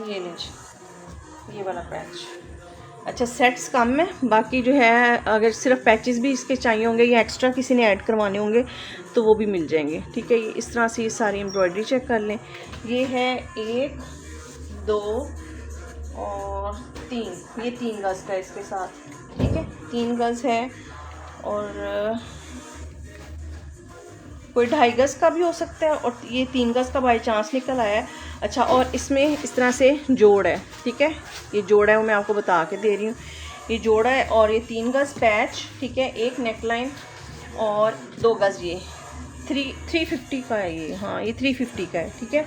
ये लीजिए ये वाला पैच। अच्छा, सेट्स कम में, बाकी जो है अगर सिर्फ पैचेस भी इसके चाहिए होंगे या एक्स्ट्रा किसी ने ऐड करवाने होंगे तो वो भी मिल जाएंगे। ठीक है, ये इस तरह से ये सारी एम्ब्रॉयडरी चेक कर लें। ये है 1 2 और 3, ये 3 गज़ का इसके साथ। ठीक है, 3 गज़ है, और कोई 2.5 गज़ का भी हो सकता है, और ये 3 गज़ का बाई चांस निकल आया है। अच्छा, और इसमें इस तरह से जोड़ है। ठीक है, ये जोड़ है वो मैं आपको बता के दे रही हूँ, ये जोड़ है, और ये 3 गज़ पैच। ठीक है, एक नेकलाइन और 2 गज़ ये 350 का है ये, हाँ ये 350 का है। ठीक है,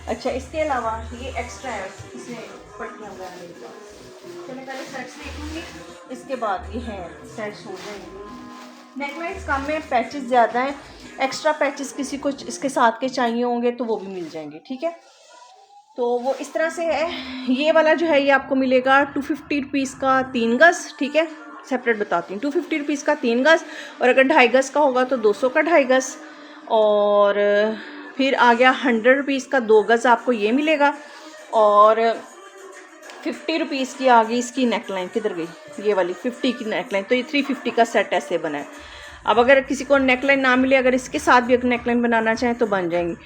अच्छा इसके अलावा ये एक्स्ट्रा है, इसमें पट्टियाँ वगैरह मेरे पास। तो मैं पहले सेट्स देखूँगी, इसके बाद ये है सेट्स हो जाएंगे। नेकलाइंस कम है, पैचेस ज़्यादा हैं। एक्स्ट्रा पैचेस किसी को इसके साथ के चाहिए होंगे तो वो भी मिल जाएंगे, ठीक है। तो वो इस तरह से है। ये वाला जो है ये आपको मिलेगा 250 रुपीज़ का 3 गज़, ठीक है। सेपरेट बताती हूँ, 250 रुपीज़ का 3 गज़, और अगर 2.5 गज़ का होगा तो 200 का 2.5 गज़। और फिर आ गया 100 रुपीज़ का 2 गज़ आपको ये मिलेगा। और 50 रुपीज़ की आ गई इसकी नेकलाइन, किधर गई ये वाली 50 की नेकलाइन। तो ये 350 का सेट ऐसे बना है। अब अगर किसी को नेकलाइन ना मिले, अगर इसके साथ भी एक नेकलाइन बनाना चाहें तो बन जाएंगी।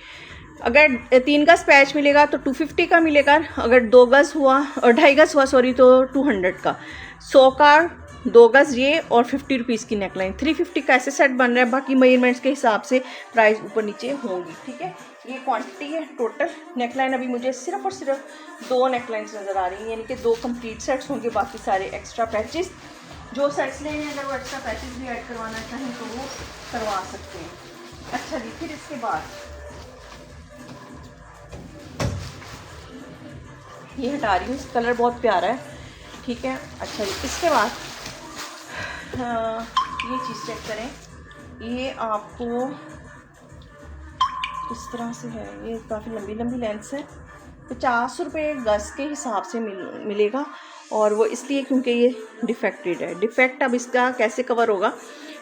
अगर 3 गज़ पैच मिलेगा तो 250 का मिलेगा, अगर 2 गज़ हुआ और 2.5 गज़ हुआ सॉरी तो 200 का, 100 का 2 गज़ ये, और 50 रुपीज़ की नेकलाइन। 350 का ऐसे सेट बन रहा है। बाकी मेजरमेंट्स के हिसाब से प्राइस ऊपर नीचे होंगी, ठीक है। ये क्वांटिटी है टोटल। नेकलाइन अभी मुझे सिर्फ और सिर्फ 2 नेकलाइंस नज़र आ रही हैं, यानी कि 2 कंप्लीट सेट्स होंगे, बाकी सारे एक्स्ट्रा पैचेस। जो सेट्स लेने हैं अगर वो एक्स्ट्रा पैचेस भी ऐड करवाना चाहें तो वो करवा सकते हैं। अच्छा जी, फिर इसके बाद ये हटा रही हूँ, कलर बहुत प्यारा है, ठीक है। अच्छा जी, इसके बाद ये चीज़ चेक करें। ये आपको इस तरह से है, ये काफ़ी लंबी लंबी लेंस है। 50 रुपये गज़ के हिसाब से मिलेगा, और वो इसलिए क्योंकि ये डिफेक्टेड है। डिफेक्ट अब इसका कैसे कवर होगा,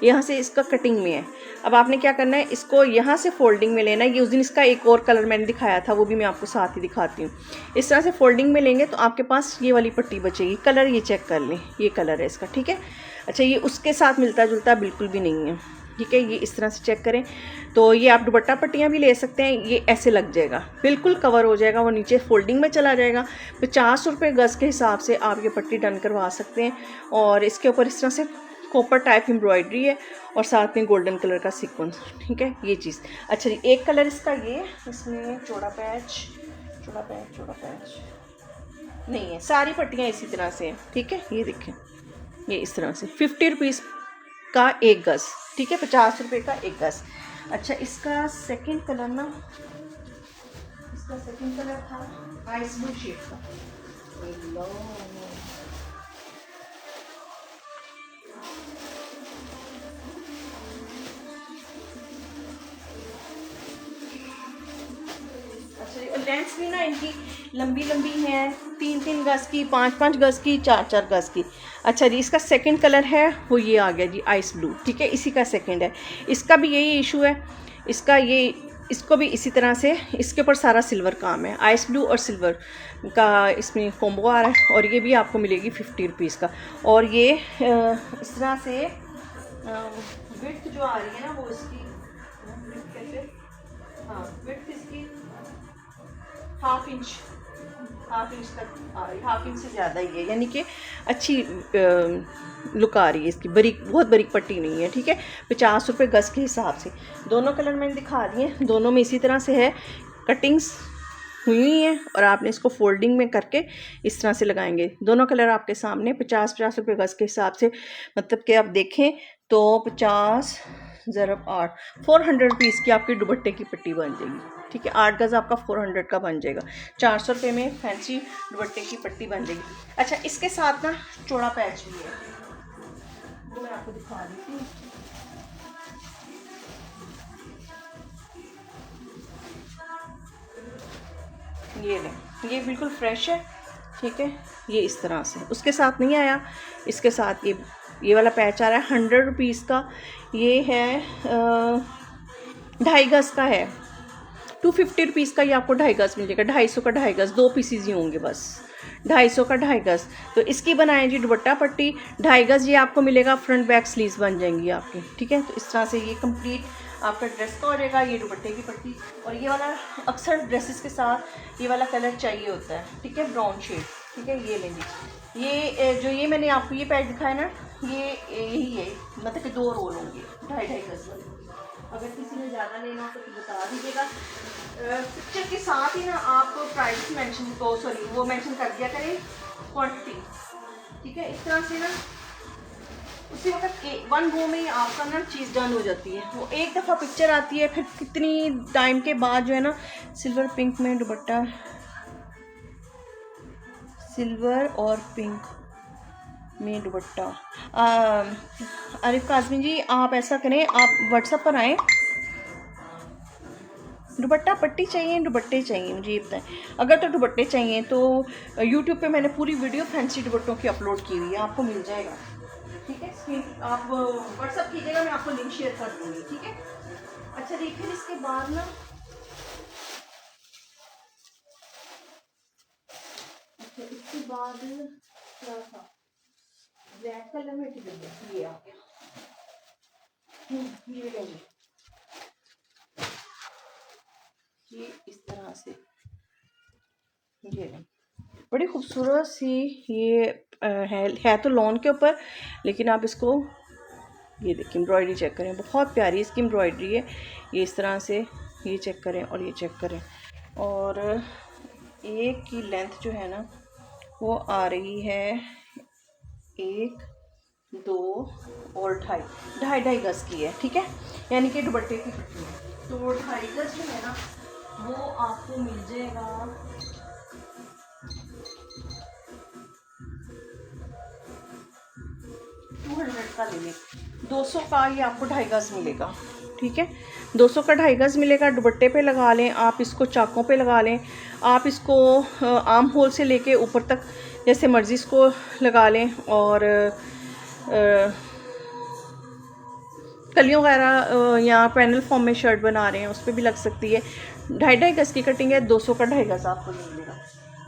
यहाँ से इसका कटिंग में है। अब आपने क्या करना है, इसको यहाँ से फोल्डिंग में लेना है। ये उस दिन इसका एक और कलर मैंने दिखाया था, वो भी मैं आपको साथ ही दिखाती हूँ। इस तरह से फोल्डिंग में लेंगे तो आपके पास ये वाली पट्टी बचेगी। कलर ये चेक कर लें, ये कलर है इसका, ठीक है। अच्छा, ये उसके साथ मिलता जुलता बिल्कुल भी नहीं है, ठीक है। ये इस तरह से चेक करें। तो ये आप दुपट्टा पट्टियाँ भी ले सकते हैं। ये ऐसे लग जाएगा, बिल्कुल कवर हो जाएगा, वो नीचे फोल्डिंग में चला जाएगा। 50 रुपये गज़ के हिसाब से आप ये पट्टी डन करवा सकते हैं। और इसके ऊपर इस तरह से कॉपर टाइप एम्ब्रॉयडरी है, और साथ में गोल्डन कलर का सीक्वेंस, ठीक है। ये चीज़ अच्छा जी। एक कलर इसका ये, इसमें चौड़ा पैच नहीं है, सारी पट्टियाँ इसी तरह से हैं, ठीक है। ये देखें, ये इस तरह से 50 रुपीज़ का 1 गज़, ठीक है। 50 रुपये का 1 गज़। अच्छा, इसका सेकंड कलर ना, इसका सेकंड कलर था आइस ब्लू शेड का। अच्छा, लेंस भी ना इनकी लंबी लंबी हैं, 3-3 गज़ की, 5-5 गज़ की, 4-4 गज़ की। अच्छा जी, इसका सेकंड कलर है वो ये आ गया जी, आइस ब्लू, ठीक है। इसी का सेकंड है। इसका भी यही इशू है, इसका ये, इसको भी इसी तरह से, इसके ऊपर सारा सिल्वर काम है। आइस ब्लू और सिल्वर का इसमें कॉम्बो आ रहा है, और ये भी आपको मिलेगी 50 रुपीज़ का। और ये इस तरह से विड्थ जो आ रही है ना, वो इसकी कैसे, हाँ, विड्थ इसकी हाफ इंच तक आ रही, हाफ इंच से ज़्यादा ही है, यानी कि अच्छी लुक आ रही है इसकी। बारीक, बहुत बारीक पट्टी नहीं है, ठीक है। 50 रुपये गज़ के हिसाब से। दोनों कलर मैंने दिखा दिए, दोनों में इसी तरह से है, कटिंग्स हुई हैं, और आपने इसको फोल्डिंग में करके इस तरह से लगाएंगे। दोनों कलर आपके सामने 50-50 रुपये गज़ के हिसाब से, मतलब कि आप देखें तो 50 ज़रब 8, 400 रुपीज़ की आपकी दुपट्टे की पट्टी बन जाएगी, ठीक है। 8 गज़ आपका 400 का बन जाएगा। 400 रुपये में फैंसी दुपट्टे की पट्टी बन जाएगी। अच्छा, इसके साथ ना चौड़ा पैच भी है, वो मैं आपको दिखा देती हूँ। ये लें, ये बिल्कुल फ्रेश है, ठीक है। ये इस तरह से उसके साथ नहीं आया, इसके साथ ये वाला पैच आ रहा है 100 रुपीज़ का। ये है 2.5 गज़ का है, 250 रुपीज़ का ये आपको 2.5 गज़ मिलेगा। 250 का 2.5 गज़, 2 पीसीज ही होंगे बस। 250 का 2.5 गज़, तो इसकी बनाएं जी दुपट्टा पट्टी। 2.5 गज़ ये आपको मिलेगा, फ्रंट बैक स्लीव्स बन जाएंगी आपकी, ठीक है। तो इस तरह से ये कंप्लीट आपका ड्रेस का हो जाएगा। ये दुपट्टे की पट्टी, और ये वाला अक्सर ड्रेसेस के साथ ये वाला कलर चाहिए होता है, ठीक है, ब्राउन शेड, ठीक है। ये लेंगे, ये जो ये मैंने आपको ये पैच दिखाया ना, ये यही है, मतलब कि 2 रोल होंगे 2.5 गज़ वाले। अगर किसी ने ज़्यादा लेना हो तो बता दीजिएगा। पिक्चर के साथ ही ना आप प्राइस मेंशन तो सॉरी वो मेंशन कर दिया करें क्वांटिटी, ठीक है। इस तरह से ना उसी वक्त 1 गो में आपका ना चीज़ डन हो जाती है। वो एक दफ़ा पिक्चर आती है, फिर कितनी टाइम के बाद जो है ना, सिल्वर पिंक में दुपट्टा, सिल्वर और पिंक, में दुपट्टा। आरिफ काज़मी जी, आप ऐसा करें, आप व्हाट्सएप पर आएँ। दुपट्टा पट्टी चाहिए, दुपट्टे चाहिए, मुझे ये बताएं। अगर तो दुपट्टे चाहिए तो यूट्यूब पे मैंने पूरी वीडियो फैंसी दुपट्टों की अपलोड की हुई है, आपको मिल जाएगा। ठीक है, स्क्रीन आप व्हाट्सअप कीजिएगा, मैं आपको लिंक शेयर कर दूँगी। ठीक है। अच्छा देखिए, इसके बाद ना, अच्छा इसके बाद क्या था, ब्लैक कलर में ये आ गया। ये लीजिए, ये इस तरह से, ये बड़ी खूबसूरत सी ये है तो लॉन के ऊपर, लेकिन आप इसको ये देखिए एम्ब्रॉयडरी चेक करें, बहुत प्यारी इसकी एम्ब्रॉयडरी है। ये इस तरह से, ये चेक करें और ये चेक करें। और एक की लेंथ जो है ना वो आ रही है 1, 2 और ढाई, ढाई गज की है। ठीक है, यानी कि दुपट्टे की पट्टी है, तो 2.5 गज जो है ना वो आपको मिल जाएगा 200 का ले लें, 200 का ये आपको 2.5 गज मिलेगा। ठीक है, 200 का 2.5 गज मिलेगा। दुपट्टे पे लगा लें आप, इसको चाकों पे लगा लें आप, इसको आर्म होल से लेके ऊपर तक जैसे मर्ज़ी इसको लगा लें। और कलियों वगैरह या पैनल फॉर्म में शर्ट बना रहे हैं उस पर भी लग सकती है। 2.5 गज की कटिंग है, 200 का 2.5 गज आपको मिलेगा।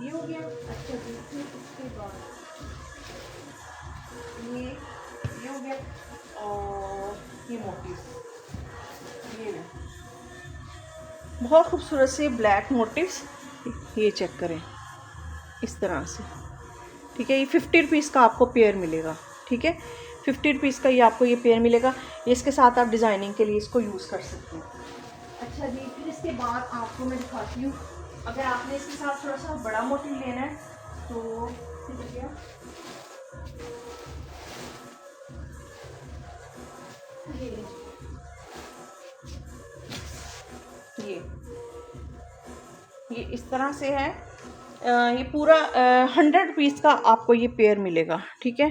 ये हो गया। अच्छा देखिए, उसके बाद ये हो गया। और ये मोटिव, ये बहुत खूबसूरत से ब्लैक मोटिव्स, ये चेक करें इस तरह से। ठीक है, ये 50 रुपीज़ का आपको पेयर मिलेगा। ठीक है, 50 रुपीज़ का ये आपको ये पेयर मिलेगा। इसके साथ आप डिज़ाइनिंग के लिए इसको यूज़ कर सकते हैं। अच्छा जी, फिर इसके बाद आपको मैं दिखाती हूँ, अगर आपने इसके साथ थोड़ा सा बड़ा मोटिव लेना है तो ये इस तरह से है। ये पूरा 100 रुपीज़ का आपको ये पेयर मिलेगा। ठीक है,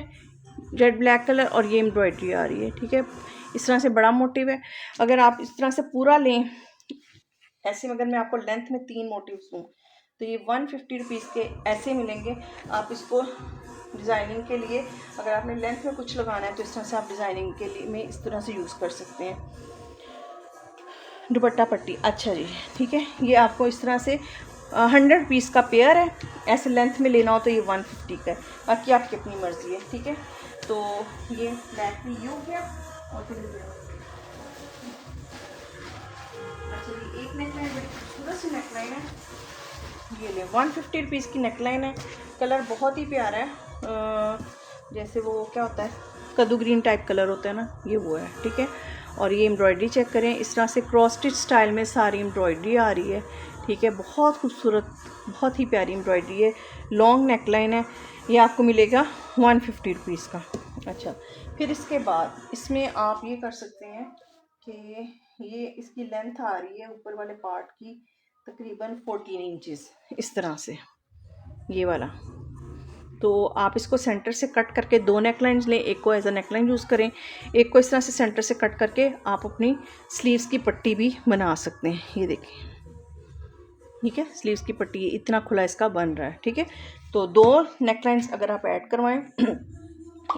जेड ब्लैक कलर और ये एम्ब्रॉयडरी आ रही है। ठीक है, इस तरह से बड़ा मोटिव है। अगर आप इस तरह से पूरा लें ऐसे, मगर मैं आपको लेंथ में 3 मोटिव्स दूँ तो ये 150 रुपीज़ के ऐसे मिलेंगे। आप इसको डिज़ाइनिंग के लिए, अगर आपने लेंथ में कुछ लगाना है तो इस तरह से आप डिज़ाइनिंग के लिए में इस तरह से यूज़ कर सकते हैं। दुपट्टा पट्टी, अच्छा जी, ठीक है, ये आपको इस तरह से 100 रुपीज़ का पेयर है। ऐसे लेंथ में लेना हो तो ये 150 का है, बाकी आपकी अपनी मर्ज़ी है। ठीक है, तो ये ब्लैक में ये हो गया। और फिर अच्छा जी, एक नेकलाइन बड़ी खूबसूरत सी नेकलाइन है, ये ले 150 रुपीज़ की नेकलाइन है। कलर बहुत ही प्यारा है, जैसे वो क्या होता है कद्दू ग्रीन टाइप कलर होता है ना, ये वो है। ठीक है, और ये एम्ब्रॉयडरी चेक करें, इस तरह से क्रॉस स्टिच स्टाइल में सारी एम्ब्रॉयडरी आ रही है। ठीक है, बहुत खूबसूरत, बहुत ही प्यारी एम्ब्रॉयडरी है। लॉन्ग नेकलाइन है, ये आपको मिलेगा 150 रुपीज़ का। अच्छा, फिर इसके बाद इसमें आप ये कर सकते हैं कि ये इसकी लेंथ आ रही है ऊपर वाले पार्ट की तकरीबन 14 इंचेस, इस तरह से ये वाला। तो आप इसको सेंटर से कट करके 2 नेकलाइंस लें, एक को एज अ नेकलाइन यूज़ करें, एक को इस तरह से सेंटर से कट करके आप अपनी स्लीव्स की पट्टी भी बना सकते हैं। ये देखिए, ठीक है, स्लीव्स की पट्टी इतना खुला इसका बन रहा है। ठीक है, तो 2 नेकलाइंस अगर आप ऐड करवाएं,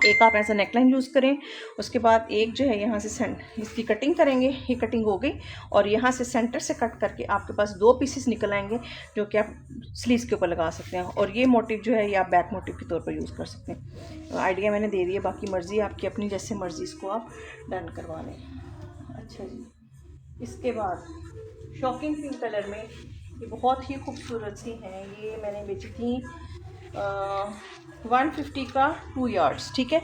एक आप ऐसा नेकलाइन यूज़ करें, उसके बाद एक जो है यहाँ से इसकी कटिंग करेंगे, ये कटिंग हो गई, और यहाँ से सेंटर से कट करके आपके पास 2 पीसेस निकल आएंगे जो कि आप स्लीव्स के ऊपर लगा सकते हैं। और ये मोटिव जो है ये आप बैक मोटिव के तौर पर यूज़ कर सकते हैं। आइडिया मैंने दे दिया, बाकी मर्ज़ी आपकी अपनी, जैसे मर्ज़ी इसको आप डन करवा लें। अच्छा जी, इसके बाद शॉकिंग पिंक कलर में ये बहुत ही खूबसूरत सी हैं, ये मैंने बेची थी 150 का 2 यार्ड्स। ठीक है,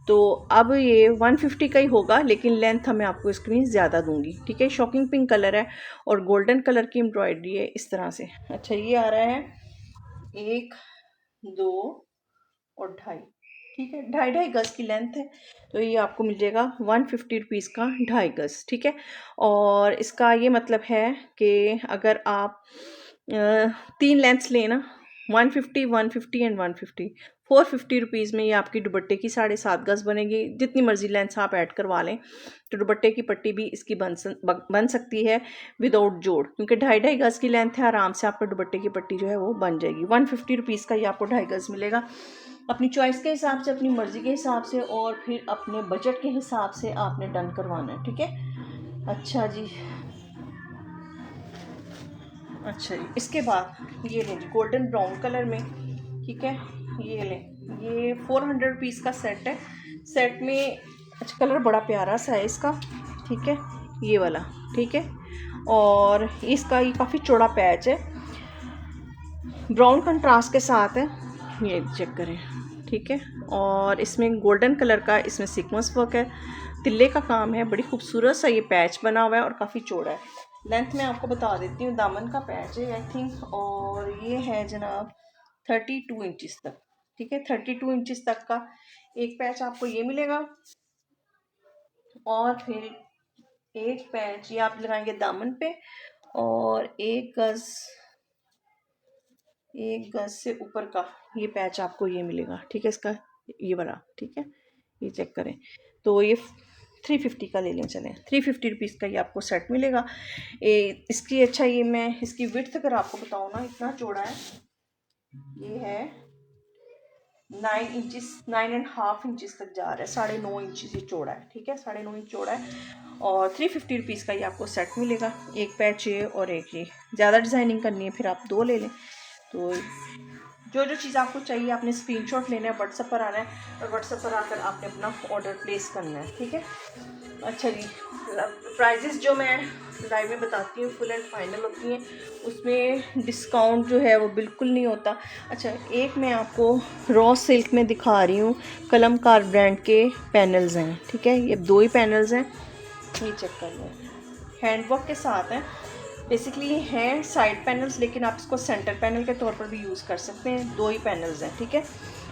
तो अब ये 150 का ही होगा, लेकिन लेंथ मैं आपको इसकी ज़्यादा दूंगी। ठीक है, शॉकिंग पिंक कलर है और गोल्डन कलर की एम्ब्रॉयडरी है इस तरह से। अच्छा, ये आ रहा है 1, 2 और 2.5। ठीक है, 2.5 गज की लेंथ है, तो ये आपको मिल जाएगा 150 रुपीज़ का 2.5 गज। ठीक है, और इसका ये मतलब है कि अगर आप 3 लेंथ्स लें ना 150, 150 एंड 150, 450 रुपीज़ में ये आपकी दुपट्टे की 7.5 गज़ बनेगी। जितनी मर्जी लेंथ आप ऐड करवा लें तो दुपट्टे की पट्टी भी इसकी बन सकती है विदाउट जोड़, क्योंकि 2.5 गज़ की लेंथ है। आराम से आपको दुपट्टे की पट्टी जो है वो बन जाएगी। 150 रुपीज़ का ये आपको 2.5 गज़ मिलेगा। अपनी चॉइस के हिसाब से, अपनी मर्ज़ी के हिसाब से और फिर अपने बजट के हिसाब से आपने डन करवाना है, ठीक है। अच्छा जी, अच्छा जी, इसके बाद ये लें जी गोल्डन ब्राउन कलर में, ठीक है। ये लें, ये 400 रुपीज़ का सेट है। सेट में अच्छा कलर बड़ा प्यारा सा है इसका, ठीक है, ये वाला, ठीक है। और इसका ये काफ़ी चौड़ा पैच है, ब्राउन कंट्रास्ट के साथ है, ये चेक करें, ठीक है। और इसमें गोल्डन कलर का इसमें सीक्वेंस वर्क है, तिल्ले का काम है, बड़ी खूबसूरत सा ये पैच बना हुआ है और काफ़ी चौड़ा है। लेंथ मैं आपको बता देती हूँ, दामन का पैच है आई थिंक, और ये है जनाब 32 इंचज़ तक, ठीक है। 32 इंचज़ तक का एक पैच आपको ये मिलेगा। और फिर एक पैच ये आप लगाएंगे दामन पे, और एक गज से ऊपर का ये पैच आपको ये मिलेगा, ठीक है, इसका ये वाला, ठीक है। ये चेक करें तो ये 350 का ले लें, चलें 350 रुपीज़ का ये आपको सेट मिलेगा। इसकी अच्छा ये मैं इसकी विड्थ अगर आपको बताऊँ ना, इतना चौड़ा है, ये है 9 इंचज़, 9.5 इंचज़ तक जा रहा है, 9.5 इंच ये चौड़ा है, ठीक है, 9.5 इंच चौड़ा है। और 350 रुपीज़ का ये आपको सेट मिलेगा। एक पैच ये और एक ये, ज़्यादा डिज़ाइनिंग करनी है फिर आप 2 ले लें। तो जो चीज़ आपको चाहिए आपने स्क्रीनशॉट लेना है, व्हाट्सएप पर आना है और व्हाट्सएप पर आकर आपने अपना ऑर्डर प्लेस करना है, ठीक है। अच्छा जी, प्राइजेस जो मैं लाइव में बताती हूँ फुल एंड फाइनल होती हैं, उसमें डिस्काउंट जो है वो बिल्कुल नहीं होता। अच्छा, एक मैं आपको रॉ सिल्क में दिखा रही हूँ, कलमकार ब्रांड के पैनल्स हैं, ठीक है। ये 2 ही पैनल्स हैं, ये चेक कर लो, हैंडवर्क के साथ हैं। बेसिकली ये हैं साइड पैनल्स, लेकिन आप इसको सेंटर पैनल के तौर पर भी यूज़ कर सकते हैं। 2 ही पैनल्स हैं, ठीक है।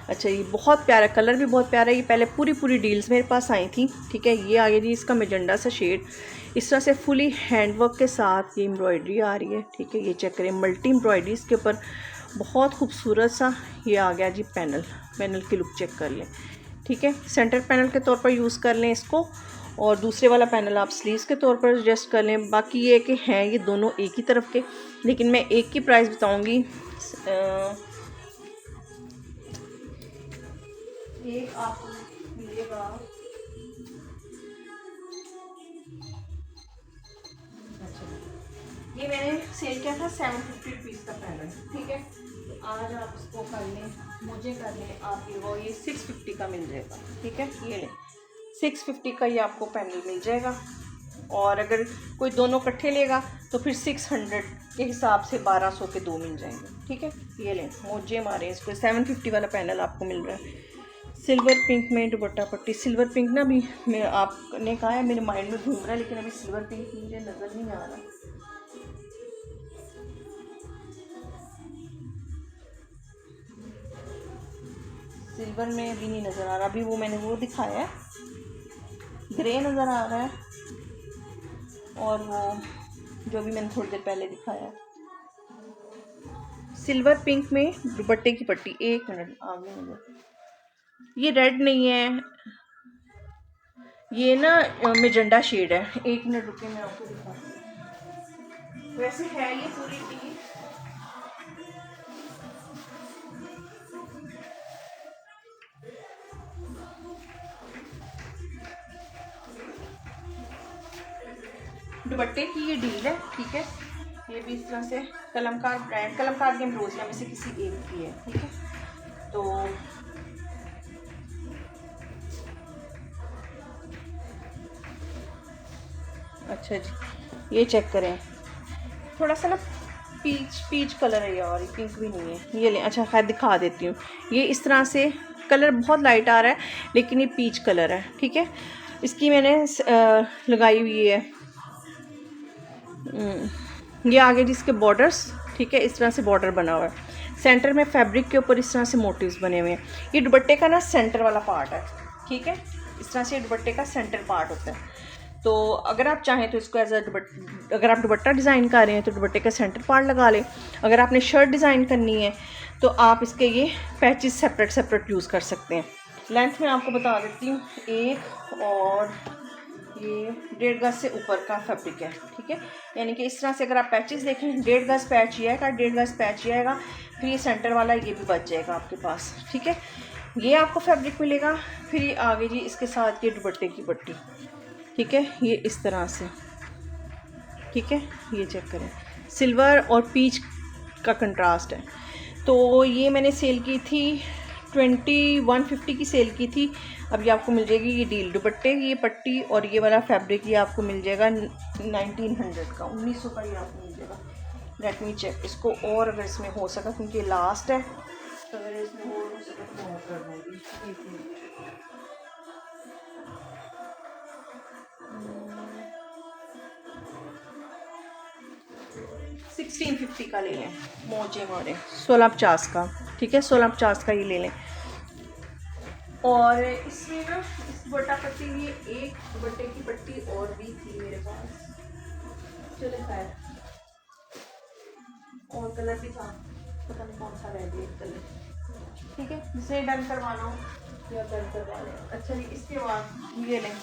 अच्छा, ये बहुत प्यारा कलर भी बहुत प्यारा है। ये पहले पूरी डील्स मेरे पास आई थी, ठीक है। ये आ गया जी इसका मेजेंडा सा शेड, इस तरह से फुली हैंडवर्क के साथ ये एम्ब्रॉयडरी आ रही है, ठीक है। ये चेक करें, मल्टी एम्ब्रॉयडरी इसके ऊपर, बहुत खूबसूरत सा ये आ गया जी पैनल की लुक चेक कर लें, ठीक है। सेंटर पैनल के तौर पर यूज़ कर लें इसको, और दूसरे वाला पैनल आप स्लीव्स के तौर पर एडजस्ट कर लें। बाकी ये कि हैं ये दोनों एक ही तरफ के, लेकिन मैं एक की प्राइस बताऊंगी। एक आपको मिलेगा, अच्छा ये मैंने सेल किया था 750 रुपीज़ का पैनल, ठीक है। आज आप इसको कर लें, मुझे कर लें आप ये 650 का मिल जाएगा, ठीक है। ये लें 650 का ये आपको पैनल मिल जाएगा। और अगर कोई दोनों इकट्ठे लेगा तो फिर 600 के हिसाब से 1200 के 2 मिल जाएंगे, ठीक है। ये लें, मोजे मारे इसको, 750 वाला पैनल आपको मिल रहा है। सिल्वर पिंक में दुपट्टा पट्टी, सिल्वर पिंक ना भी मैं आपने कहा है मेरे माइंड में घूम रहा है, लेकिन अभी सिल्वर पिंक मुझे नज़र नहीं आ रहा। सिल्वर में अभी नहीं नज़र आ रहा, अभी वो मैंने वो दिखाया है, ग्रे नज़र आ रहा है, और वो जो भी मैंने थोड़ी देर पहले दिखाया सिल्वर पिंक में दुपट्टे की पट्टी। एक मिनट आगे मुझे, ये रेड नहीं है, ये ना मेजेंडा शेड है। एक मिनट रुके, मैं आपको दिखाती हूँ। वैसे है ये पूरी पिंक, दुपट्टे की ये डील है, ठीक है। ये भी इस तरह से कलमकार ब्रांड, कलमकार के एम्ब्रोसिया में से किसी एक की है, ठीक है। तो अच्छा जी, ये चेक करें, थोड़ा सा ना पीच कलर है ये, और पिंक भी नहीं है। ये ले, अच्छा खैर दिखा देती हूँ। ये इस तरह से कलर बहुत लाइट आ रहा है, लेकिन ये पीच कलर है, ठीक है। इसकी मैंने लगाई हुई है, ये आगे जिसके बॉर्डर्स, ठीक है, इस तरह से बॉर्डर बना हुआ है। सेंटर में फैब्रिक के ऊपर इस तरह से मोटिव्स बने हुए हैं। ये दुपट्टे का ना सेंटर वाला पार्ट है, ठीक है। इस तरह से दुपट्टे का सेंटर पार्ट होता है। तो अगर आप चाहें तो इसको अगर आप दुपट्टा डिज़ाइन कर रहे हैं तो दुपट्टे का सेंटर पार्ट लगा लें। अगर आपने शर्ट डिज़ाइन करनी है तो आप इसके ये पैचेस सेपरेट यूज़ कर सकते हैं। लेंथ में आपको बता देती हूँ, 1 और ये 1.5 गज से ऊपर का फैब्रिक है, ठीक है। यानी कि इस तरह से अगर आप पैचेस देखें, 1.5 गज पैच ये आएगा, 1.5 गज पैच ये आएगा, फिर ये सेंटर वाला ये भी बच जाएगा आपके पास, ठीक है। ये आपको फैब्रिक मिलेगा। फिर ये आगे जी इसके साथ ये दुपट्टे की पट्टी, ठीक है, ये इस तरह से, ठीक है। ये चेक करें, सिल्वर और पीच का कंट्रास्ट है। तो ये मैंने सेल की थी 2150 की सेल की थी। अब ये आपको मिल जाएगी ये डील, दुपट्टे की ये पट्टी और ये वाला फैब्रिक ये आपको मिल जाएगा 1900 का, 1900 का ये आपको मिल जाएगा। लेट मी चेक इसको, और अगर इसमें हो सका, क्योंकि लास्ट है, तो अगर इसमें और हो सका तो और कर दूँगी। 1650 का ले लें, मोजे मोरे 1650 का, ठीक है, 1650 का ये ले लें। और इसमें ना इस दुपट्टा पट्टी ये एक दुपट्टे की पट्टी और भी थी मेरे पास, चले खैर, और कलर भी था, पता नहीं कौन सा रह गया कलर, ठीक है। जिसे डन करवाना हो या डन करवा लें। अच्छा जी, इसके बाद ये लें,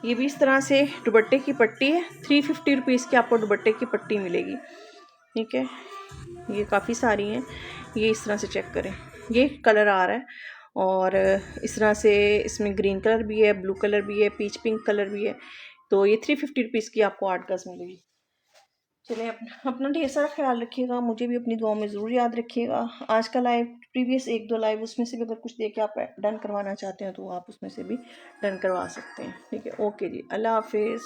ये भी इस तरह से दुपट्टे की पट्टी है, 350 रुपीज़ की आपको दुपट्टे की पट्टी मिलेगी, ठीक है। ये काफ़ी सारी हैं, ये इस तरह से चेक करें, ये कलर आ रहा है, और इस तरह से इसमें ग्रीन कलर भी है, ब्लू कलर भी है, पीच पिंक कलर भी है। तो ये 350 रुपीज़ की आपको 8 गज मिलेगी। चलिए, अपना ढेर सारा ख्याल रखिएगा, मुझे भी अपनी दुआओं में ज़रूर याद रखिएगा। आज का लाइव, प्रीवियस 1-2 लाइव, उसमें से भी अगर कुछ देख के आप डन करवाना चाहते हैं तो आप उसमें से भी डन करवा सकते हैं, ठीक है। ओके जी, अल्लाह हाफिज़।